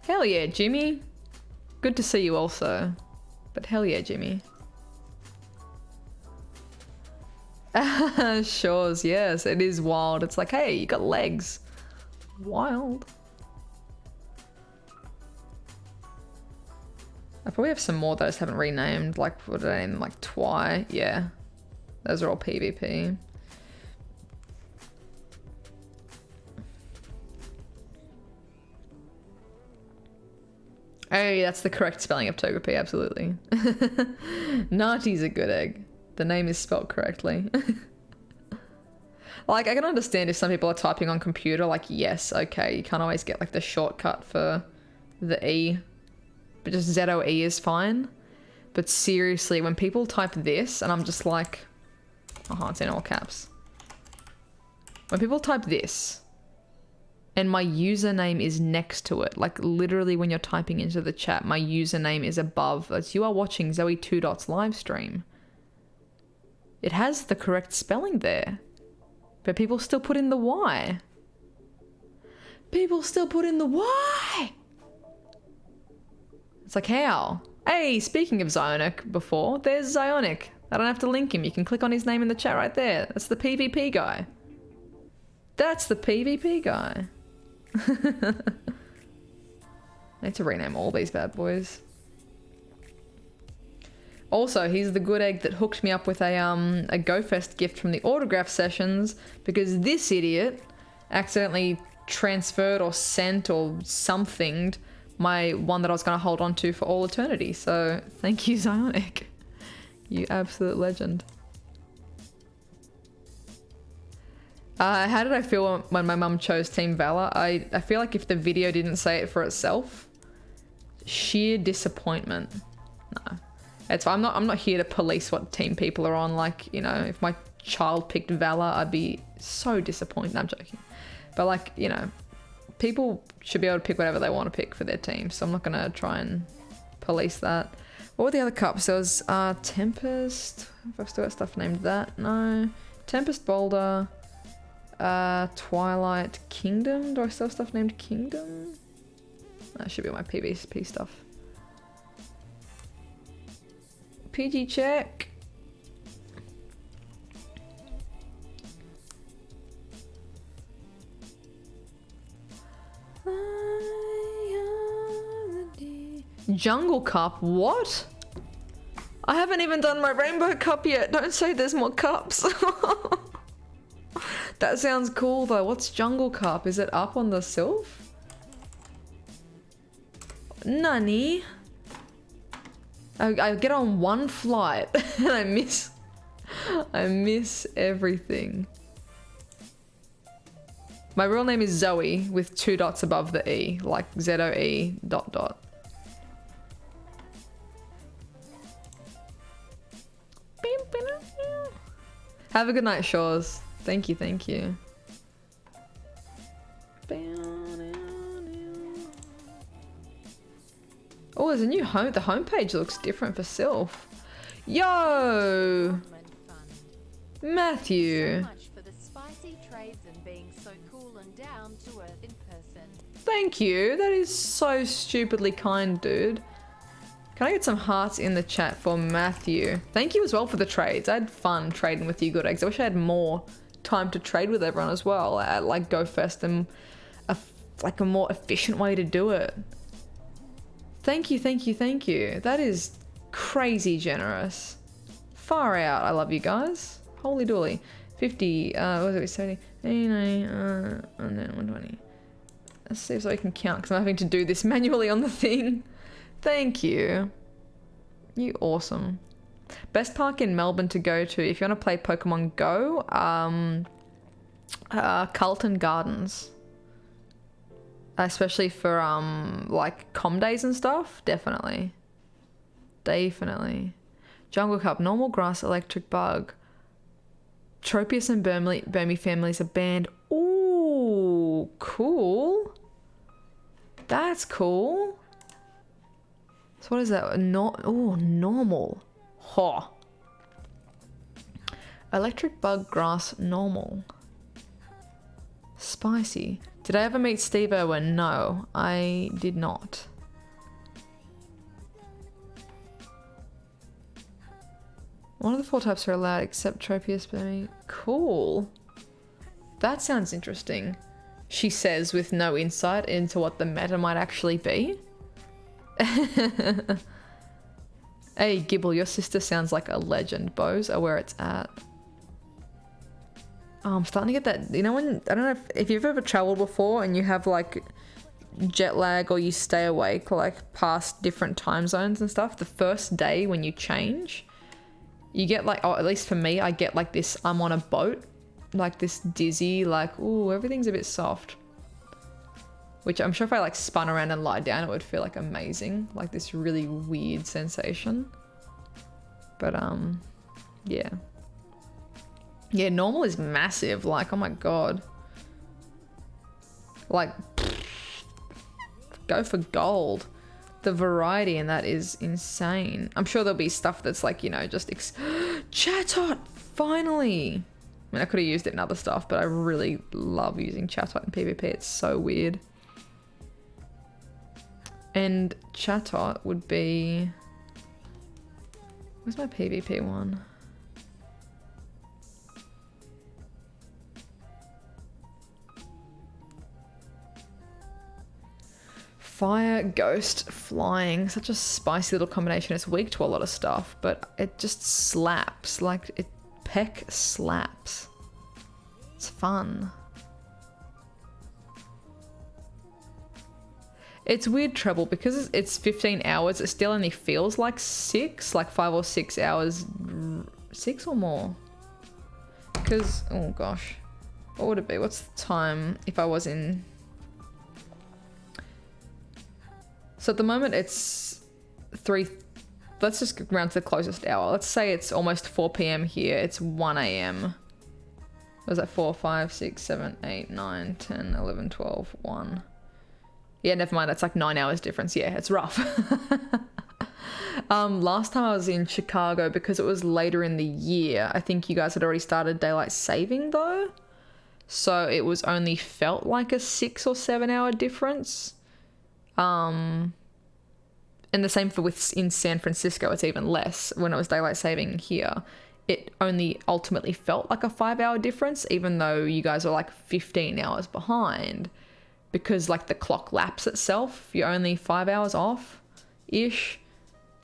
Hell yeah, Jimmy. Good to see you also. But hell yeah, Jimmy. Shores, yes, it is wild. It's like, hey, you got legs. Wild. I probably have some more that I just haven't renamed. Like, what did I name them? Like, Twi. Yeah. Those are all PvP. Oh, yeah, that's the correct spelling of Togepi, absolutely. Nati's a good egg. The name is spelled correctly. Like, I can understand if some people are typing on computer, like, yes, okay, you can't always get, like, the shortcut for the E. But just Z-O-E is fine. But seriously, when people type this, and I'm just like... Oh, it's in all caps. When people type this, And my username is next to it. Like literally when you're typing into the chat, my username is above. As you are watching Zoe 2 Dots live stream. It has the correct spelling there. But people still put in the Y. People still put in the Y. It's like, how? Hey, speaking of Zionic before, there's Zionic. I don't have to link him. You can click on his name in the chat right there. That's the PvP guy. That's the PvP guy. I need to rename all these bad boys. Also, he's the good egg that hooked me up with a GoFest gift from the autograph sessions because this idiot accidentally transferred or sent or somethinged my one that I was going to hold on to for all eternity. So thank you, Zionic. You absolute legend. How did I feel when my mum chose Team Valor? I feel like if the video didn't say it for itself, sheer disappointment. No. It's I'm not here to police what team people are on. Like, you know, if my child picked Valor, I'd be so disappointed. I'm joking. But like, you know, people should be able to pick whatever they want to pick for their team. So I'm not going to try and police that. What were the other cups? There was Tempest. If I've still got stuff named that. No. Tempest Boulder. Twilight Kingdom. Do I still have stuff named Kingdom? That should be my PvP stuff. PG check. Jungle Cup? What? I haven't even done my Rainbow Cup yet. Don't say there's more cups. That sounds cool though. What's Jungle Cup? Is it up on the Sylph? Nani? I get on one flight and I miss everything. My real name is Zoe with 2 dots above the E, like ZOE ... Have a good night, Shores. Thank you, thank you. Oh, there's a new home. The homepage looks different for Sylph. Yo! Matthew. So much for the spicy trades and being so cool and down to earth in person. Thank you. That is so stupidly kind, dude. Can I get some hearts in the chat for Matthew? Thank you as well for the trades. I had fun trading with you good eggs. I wish I had more time to trade with everyone as well at like GoFest and like a more efficient way to do it. Thank you, thank you, thank you. That is crazy generous. Far out. I love you guys. Holy dooly. 50, what was it, 70, 89, and then 120. Let's see if I can count because I'm having to do this manually on the thing. Thank you. You awesome. Best park in Melbourne to go to if you want to play Pokemon GO, Carlton Gardens. Especially for like comm days and stuff. Definitely. Definitely. Jungle Cup, normal grass, electric bug. Tropius and Burmy families are banned. Ooh, cool. That's cool. So what is that? Oh, normal. Huh. Electric bug grass normal. Spicy. Did I ever meet Steve Irwin? No, I did not. One of the 4 types are allowed except Tropius Burmy. Cool. That sounds interesting. She says with no insight into what the meta might actually be. Hey Gibble, your sister sounds like a legend. Bows are where it's at. Oh, I'm starting to get that, you know when, I don't know if you've ever traveled before and you have like jet lag or you stay awake like past different time zones and stuff. The first day when you change, you get like, oh, at least for me, I get like this, I'm on a boat, like this dizzy, like, ooh, everything's a bit soft. Which I'm sure if I like spun around and lied down, it would feel like amazing. Like this really weird sensation. But yeah. Yeah, normal is massive. Like, oh my God. Like, go for gold. The variety in that is insane. I'm sure there'll be stuff that's like, you know, just Chatot, finally. I mean, I could have used it in other stuff, but I really love using Chatot in PvP. It's so weird. And Chatot would be... Where's my PvP one? Fire, ghost, flying. Such a spicy little combination. It's weak to a lot of stuff, but it just slaps. Like, it peck slaps. It's fun. It's weird treble because it's 15 hours. It still only feels like 6, like 5 or 6 hours. 6 or more. Because, oh gosh. What would it be? What's the time if I was in... So at the moment it's 3, let's just round to the closest hour. Let's say it's almost 4 p.m. here. It's 1 a.m. Was that 4, 5, 6, 7, 8, 9, 10, 11, 12, 1. Yeah, never mind. That's like 9 hours difference. Yeah, it's rough. Last time I was in Chicago, because it was later in the year, I think you guys had already started daylight saving though. So it was only felt like a 6 or 7 hour difference. And the same for in San Francisco, it's even less. When it was daylight saving here, it only ultimately felt like a 5 hour difference, even though you guys are like 15 hours behind, because like the clock laps itself. You're only 5 hours off ish.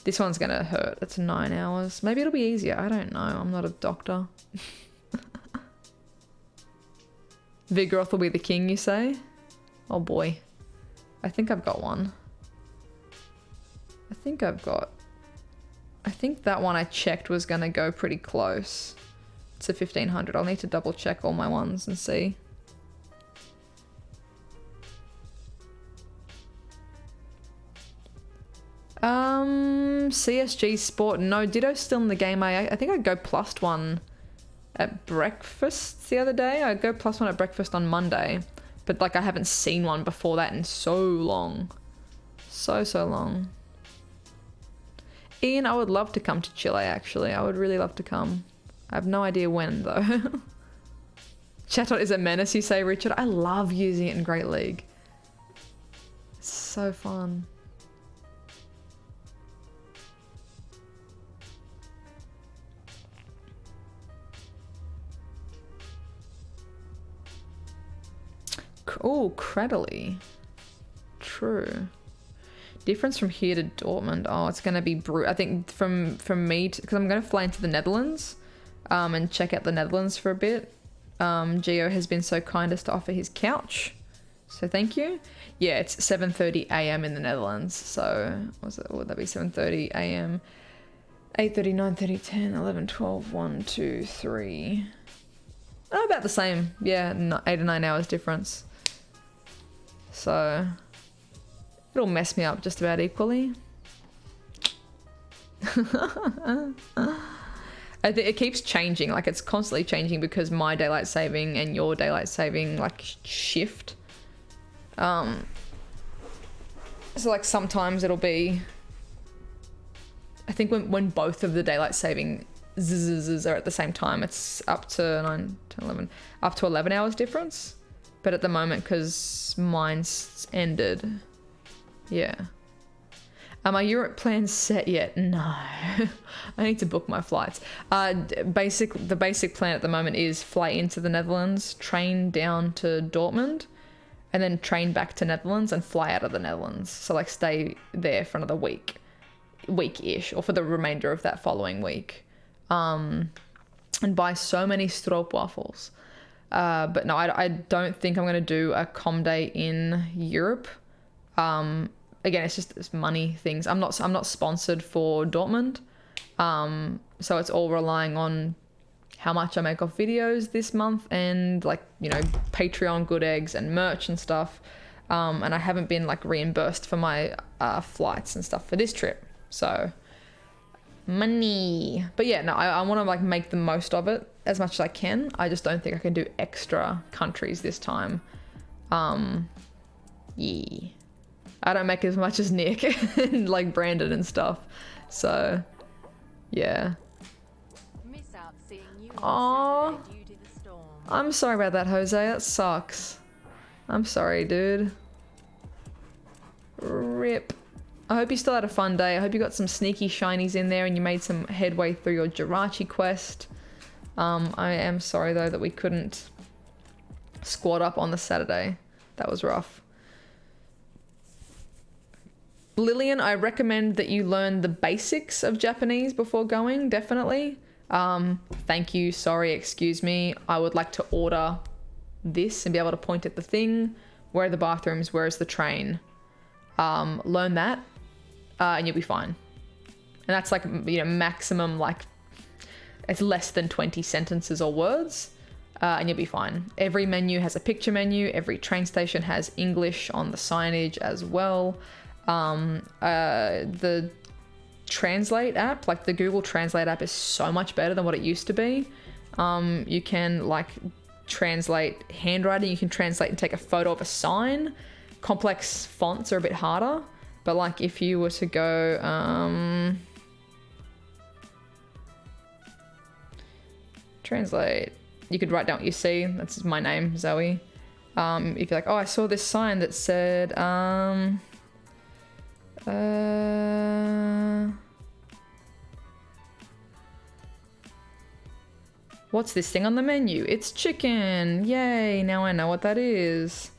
This one's gonna hurt. It's 9 hours. Maybe it'll be easier. I don't know. I'm not a doctor. Vigoroth will be the king, you say? Oh boy. I think I've got one. I think that one I checked was gonna go pretty close to 1500. I'll need to double check all my ones and see. CSG Sport. No, Ditto's still in the game. I think I go plus one at breakfast the other day. I go plus one at breakfast on Monday. But like I haven't seen one before that in so long. So long. Ian, I would love to come to Chile actually. I would really love to come. I have no idea when though. Chatot is a menace, you say, Richard? I love using it in Great League. It's so fun. Oh, Cradley. True. Difference from here to Dortmund. Oh, it's going to be I think from me, because I'm going to fly into the Netherlands and check out the Netherlands for a bit. Gio has been so kind as to offer his couch. So thank you. Yeah, it's 7:30 a.m. in the Netherlands. So what would that be? 7:30 a.m. 8:30, 9:30, 10, 11, 12, 1, 2, 3. Oh, about the same. Yeah, 8 or 9 hours difference. So it'll mess me up just about equally. I think it keeps changing. Like it's constantly changing because my daylight saving and your daylight saving like shift. So like sometimes it'll be, I think when both of the daylight saving zzz are at the same time, it's up to 9, 10, 11, up to 11 hours difference. But at the moment, because mine's ended, yeah. Are my Europe plans set yet? No. I need to book my flights. The basic plan at the moment is fly into the Netherlands, train down to Dortmund, and then train back to Netherlands and fly out of the Netherlands. So like stay there for another week-ish, or for the remainder of that following week. And buy so many stroopwafels. But no, I don't think I'm going to do a com day in Europe. Again, it's money things. I'm not sponsored for Dortmund. So it's all relying on how much I make off videos this month and like, you know, Patreon good eggs and merch and stuff. And I haven't been like reimbursed for my flights and stuff for this trip. So money. But yeah, no, I want to like make the most of it as much as I can. I just don't think I can do extra countries this time. Yeah. I don't make as much as Nick and like Brandon and stuff. So, yeah. Miss out seeing you Aww. on Saturday due to the storm. I'm sorry about that, Jose. That sucks. I'm sorry, dude. Rip. I hope you still had a fun day. I hope you got some sneaky shinies in there and you made some headway through your Jirachi quest. I am sorry though that we couldn't squad up on the Saturday. That was rough. Lillian, I recommend that you learn the basics of Japanese before going, definitely. Thank you, sorry, excuse me. I would like to order this and be able to point at the thing. Where are the bathrooms? Where is the train? Learn that and you'll be fine. And that's like, you know, maximum, like, it's less than 20 sentences or words. And you'll be fine. Every menu has a picture menu. Every train station has English on the signage as well. The Translate app, like the Google Translate app, is so much better than what it used to be. You can like translate handwriting. You can translate and take a photo of a sign. Complex fonts are a bit harder. But like if you were to go... translate. You could write down what you see. That's my name, Zoe. If you're like, oh, I saw this sign that said, what's this thing on the menu? It's chicken. Yay, now I know what that is.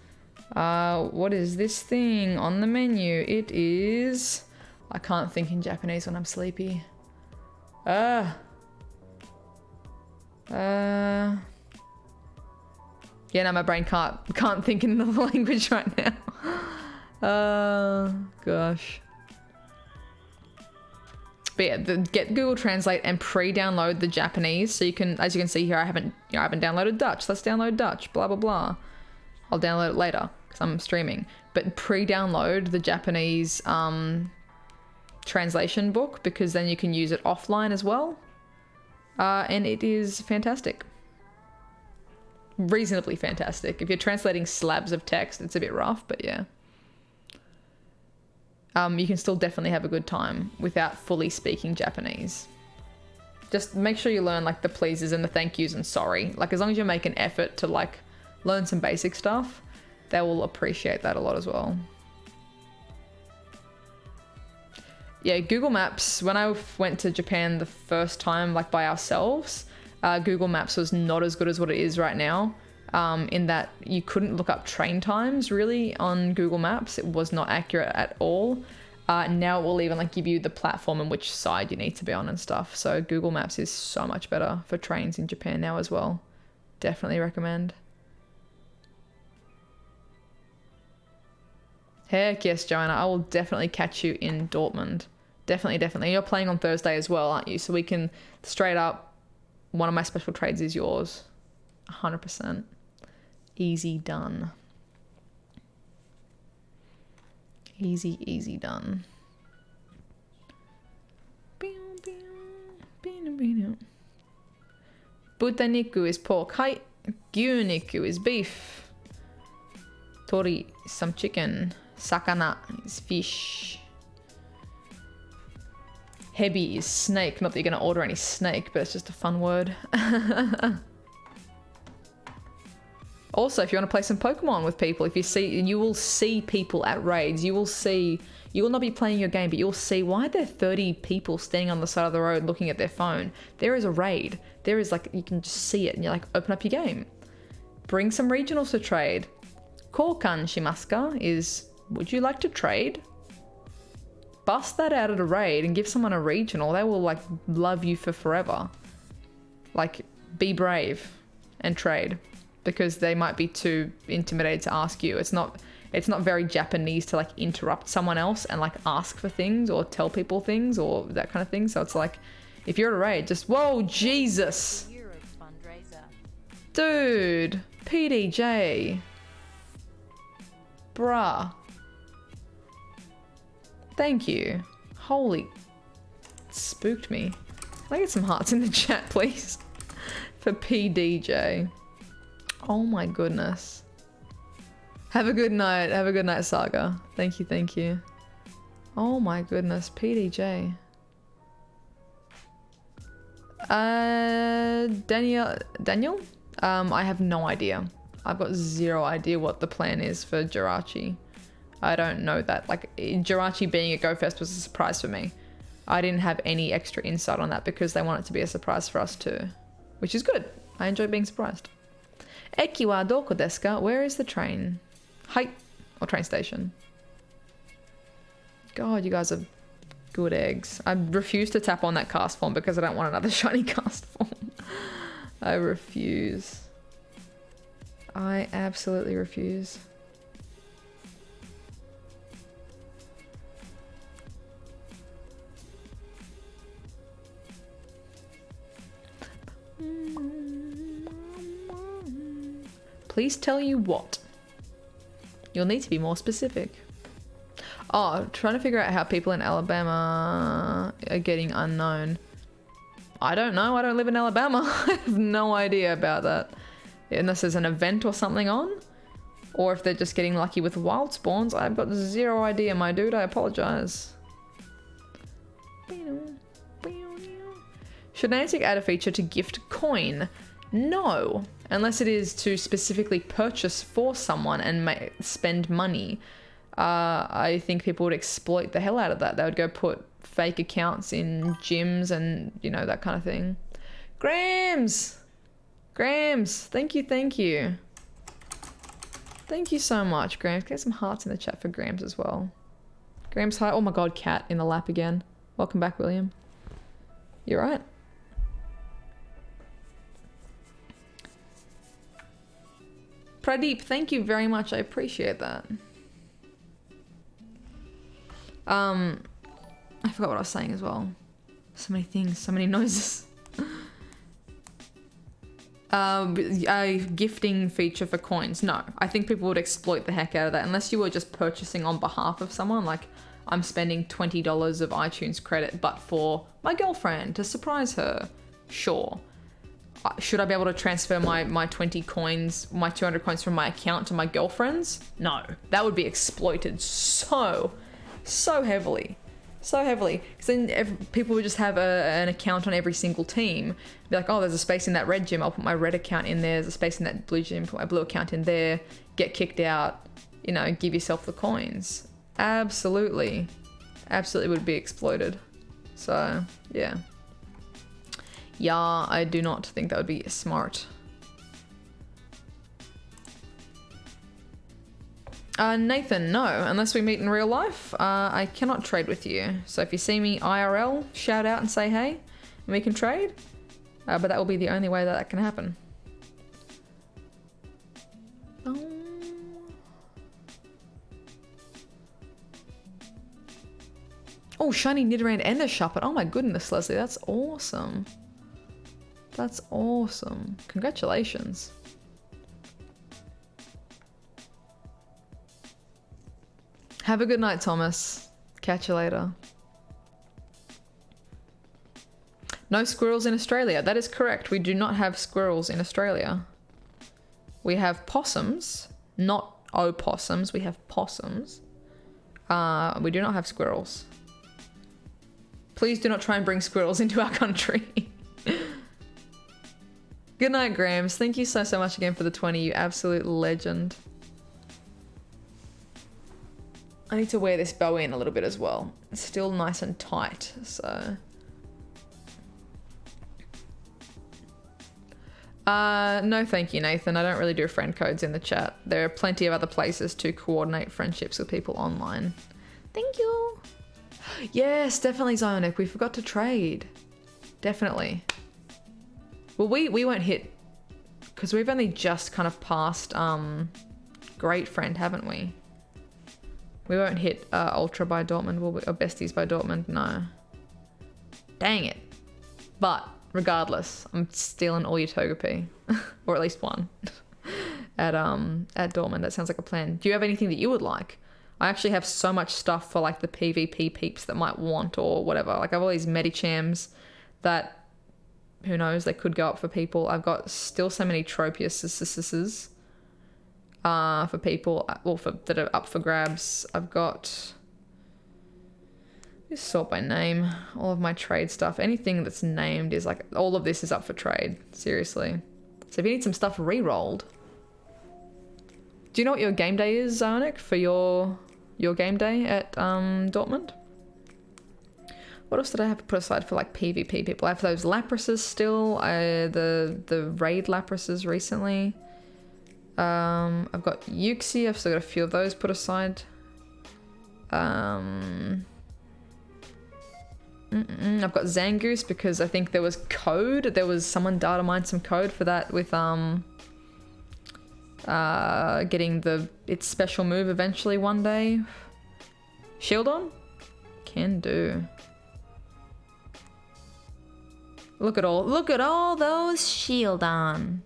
What is this thing on the menu? It is... I can't think in Japanese when I'm sleepy. Yeah, no, my brain can't think in another language right now. Gosh. But yeah, get Google Translate and pre-download the Japanese, so you can, as you can see here, I haven't downloaded Dutch. Let's download Dutch. Blah blah blah. I'll download it later because I'm streaming. But pre-download the Japanese translation book, because then you can use it offline as well. And it is fantastic. Reasonably fantastic. If you're translating slabs of text, it's a bit rough, but yeah. You can still definitely have a good time without fully speaking Japanese. Just make sure you learn like the pleases and the thank yous and sorry. Like as long as you make an effort to like learn some basic stuff, they will appreciate that a lot as well. Yeah, Google Maps, when I went to Japan the first time, like by ourselves, Google Maps was not as good as what it is right now, in that you couldn't look up train times really on Google Maps. It was not accurate at all. Now it will even like give you the platform and which side you need to be on and stuff. So Google Maps is so much better for trains in Japan now as well. Definitely recommend. Heck yes, Joanna, I will definitely catch you in Dortmund. Definitely. You're playing on Thursday as well, aren't you? So we can straight up, one of my special trades is yours. 100%. Easy done. Easy done. Butaniku is pork. Hi. Gyuniku is beef. Tori is some chicken. Sakana is fish. Hebi is snake. Not that you're going to order any snake, but it's just a fun word. Also, if you want to play some Pokemon with people, if you see, you will see people at raids. You will not be playing your game, but you'll see, why are there 30 people standing on the side of the road looking at their phone? There is a raid. There is like, you can just see it and you're like, open up your game. Bring some regionals to trade. Kokan shimasu is, would you like to trade? Bust that out at a raid and give someone a regional. They will like love you for forever. Like, be brave and trade, because they might be too intimidated to ask you. It's not very Japanese to like interrupt someone else and like ask for things or tell people things or that kind of thing. So it's like, if you're at a raid, just, whoa, Jesus. Dude, PDJ. Bruh. Thank you. Holy, spooked me. Can I get some hearts in the chat, please? For PDJ. Oh my goodness. Have a good night. Have a good night, Saga. Thank you, thank you. Oh my goodness, PDJ. Daniel? I have no idea. I've got zero idea what the plan is for Jirachi. I don't know that. Like, Jirachi being at GoFest was a surprise for me. I didn't have any extra insight on that because they want it to be a surprise for us too. Which is good. I enjoy being surprised. Eki wa doko desu ka? Where is the train? Hi. Or train station. God, you guys are good eggs. I refuse to tap on that cast form because I don't want another shiny cast form. I refuse. I absolutely refuse. Please tell you what. You'll need to be more specific. Oh, trying to figure out how people in Alabama are getting unknown. I don't know. I don't live in Alabama. I have no idea about that. Unless there's an event or something on. Or if they're just getting lucky with wild spawns. I've got zero idea, my dude. I apologize. Should Niantic add a feature to gift coin? No. Unless it is to specifically purchase for someone and spend money. I think people would exploit the hell out of that. They would go put fake accounts in gyms and, you know, that kind of thing. Grams! Grams! Thank you, thank you. Thank you so much, Grams. Get some hearts in the chat for Grams as well. Grams, hi. Oh my god, cat in the lap again. Welcome back, William. You're right. Pradeep, thank you very much. I appreciate that. I forgot what I was saying as well. So many things, so many noises. A gifting feature for coins. No, I think people would exploit the heck out of that unless you were just purchasing on behalf of someone. Like, I'm spending $20 of iTunes credit, but for my girlfriend to surprise her. Sure. Should I be able to transfer my 20 coins, my 200 coins from my account to my girlfriend's? No, that would be exploited so heavily. So heavily. Because then people would just have an account on every single team. Be like, oh, there's a space in that red gym. I'll put my red account in there. There's a space in that blue gym. Put my blue account in there. Get kicked out. You know, give yourself the coins. Absolutely. Absolutely would be exploited. So, yeah. Yeah, I do not think that would be smart. Nathan, no. Unless we meet in real life, I cannot trade with you. So if you see me IRL, shout out and say hey, and we can trade. But that will be the only way that can happen. Oh, shiny Nidoran and a Shuppet. Oh my goodness, Leslie, that's awesome. That's awesome. Congratulations. Have a good night, Thomas. Catch you later. No squirrels in Australia. That is correct. We do not have squirrels in Australia. We have possums, not opossums. We have possums. We do not have squirrels. Please do not try and bring squirrels into our country. Good night, Grams. Thank you so much again for the 20, you absolute legend. I need to wear this bow in a little bit as well. It's still nice and tight, so. No thank you, Nathan. I don't really do friend codes in the chat. There are plenty of other places to coordinate friendships with people online. Thank you. Yes, definitely, Zionic. We forgot to trade. Definitely. Well, we won't hit, because we've only just kind of passed Great Friend, haven't we? We won't hit Ultra by Dortmund, will we? Or Besties by Dortmund, no. Dang it. But regardless, I'm stealing all your Togepi, or at least one, at Dortmund. That sounds like a plan. Do you have anything that you would like? I actually have so much stuff for like the PvP peeps that might want or whatever. Like I have all these Medichams that, who knows, they could go up for people. I've got still so many Tropiuses. for people, well, that are up for grabs. I've got, just sort by name, all of my trade stuff. Anything that's named is like, all of this is up for trade, seriously. So if you need some stuff re-rolled. Do you know what your game day is, Zarnik, for your game day at Dortmund? What else did I have to put aside for like PvP people? I have those Laprases still, the raid Laprases recently. I've got Yuxi, I've still got a few of those put aside. I've got Zangoose because I think there was code. There was someone data mined some code for that with getting its special move eventually one day. Shieldon? Can do. Look at all those Shieldon.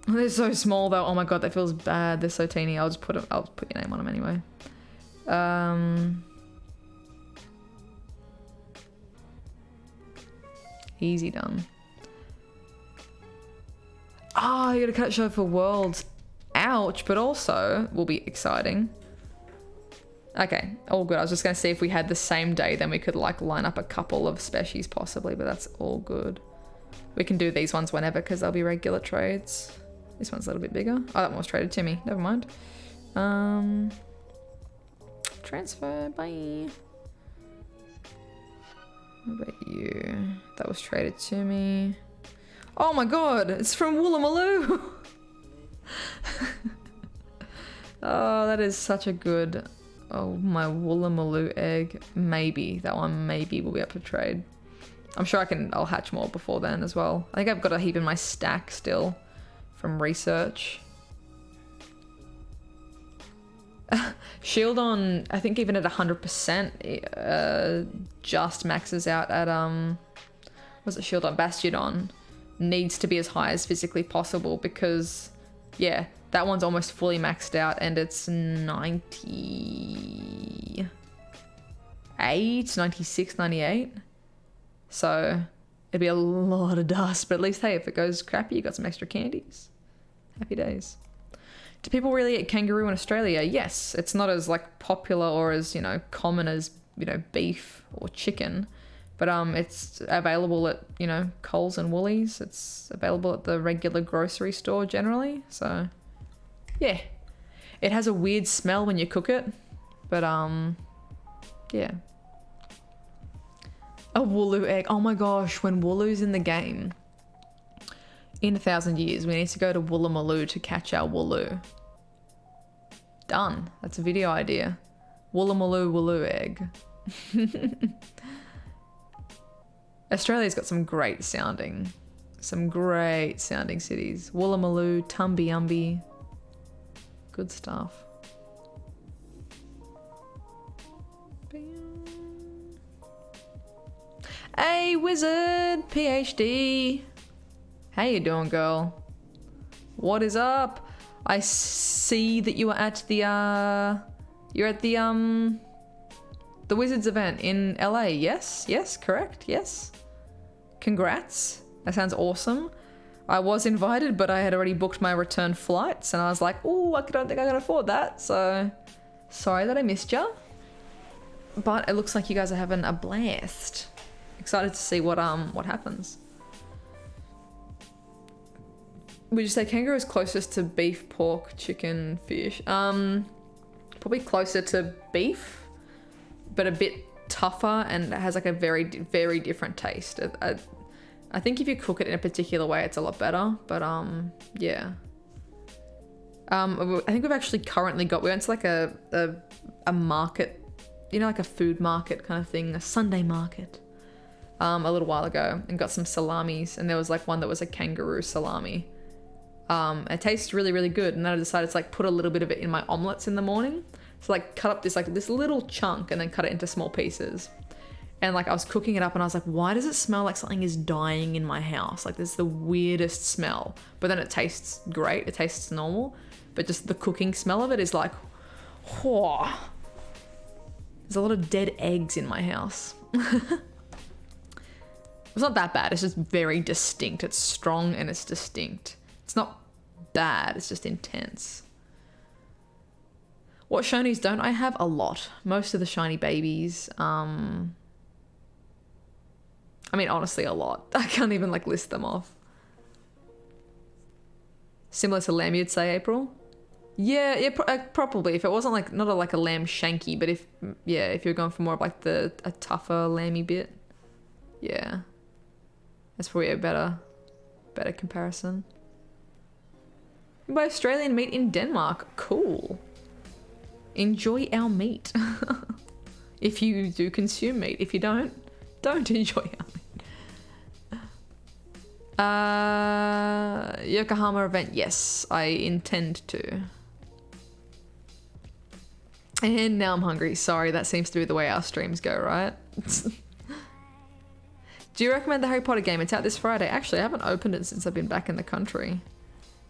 They're so small though. Oh my god, that feels bad. They're so teeny. I'll put your name on them anyway. Easy done. Oh, you gotta cut it short for Worlds. Ouch, but also will be exciting. Okay, all good. I was just gonna see if we had the same day, then we could like line up a couple of species possibly, but that's all good. We can do these ones whenever because they'll be regular trades. This one's a little bit bigger. Oh, that one was traded to me. Never mind. Transfer, bye. What about you? That was traded to me. Oh my god, it's from Woolloomooloo. Oh, that is such a good... Oh, my Woolloomooloo egg. Maybe. That one maybe will be up for trade. I'm sure I'll hatch more before then as well. I think I've got a heap in my stack still from research. Shieldon, I think even at 100%, just maxes out at, what's it, Shieldon? Bastiodon needs to be as high as physically possible because, yeah, that one's almost fully maxed out and it's 98, 96, 98. So it'd be a lot of dust, but at least, hey, if it goes crappy, you got some extra candies. Happy days. Do people really eat kangaroo in Australia? Yes, it's not as like popular or as, you know, common as, you know, beef or chicken, but it's available at, you know, Coles and Woolies. It's available at the regular grocery store generally. So yeah, it has a weird smell when you cook it, but yeah. A Wooloo egg. Oh my gosh, when Wooloo's in the game, in 1,000 years, we need to go to Woolloomooloo to catch our Wooloo. Done. That's a video idea. Woolloomooloo Wooloo egg. Australia's got some great sounding cities. Woolloomooloo, Tumbiumbi. Good stuff. Hey, Wizard PhD. How you doing, girl? What is up? I see that you are at the Wizards event in LA. Yes, correct. Yes. Congrats. That sounds awesome. I was invited, but I had already booked my return flights, and I was like, "Oh, I don't think I can afford that." So sorry that I missed you. But it looks like you guys are having a blast. Excited to see what happens. Would you say kangaroo is closest to beef, pork, chicken, fish? Probably closer to beef, but a bit tougher, and it has like a very, very different taste. I think if you cook it in a particular way, it's a lot better. But yeah. I think we've actually currently got. We went to like a market, you know, like a food market kind of thing, a Sunday market, a little while ago, and got some salamis, and there was like one that was a kangaroo salami. It tastes really, really good, and then I decided to like put a little bit of it in my omelets in the morning. So like cut up this little chunk and then cut it into small pieces. And like I was cooking it up and I was like, why does it smell like something is dying in my house? Like there's the weirdest smell, but then it tastes great. It tastes normal, but just the cooking smell of it is like, whoa. There's a lot of dead eggs in my house. It's not that bad. It's just very distinct. It's strong and it's distinct. It's not bad, it's just intense. What shinies don't I have? A lot. Most of the shiny babies. I mean, honestly, a lot. I can't even like list them off. Similar to lamb, you'd say, April? Yeah, probably. If it wasn't like, not like a lamb shanky, but if you're going for more of like a tougher lammy bit. Yeah. That's probably a better comparison. You buy Australian meat in Denmark. Cool. Enjoy our meat. If you do consume meat. If you don't enjoy our meat. Yokohama event, yes, I intend to. And now I'm hungry. Sorry, that seems to be the way our streams go, right? Do you recommend the Harry Potter game? It's out this Friday. Actually, I haven't opened it since I've been back in the country.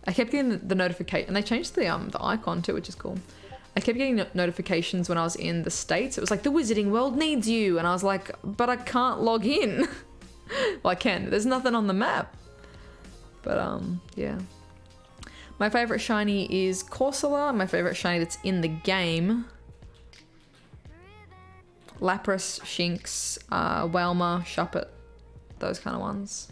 I kept getting the notification, and they changed the icon too, which is cool. I kept getting notifications when I was in the States. It was like, the Wizarding World needs you. And I was like, but I can't log in. Well, I can. There's nothing on the map. But, yeah. My favorite shiny is Corsola. My favorite shiny that's in the game. Lapras, Shinx, Wailmer, Shuppet. Those kind of ones.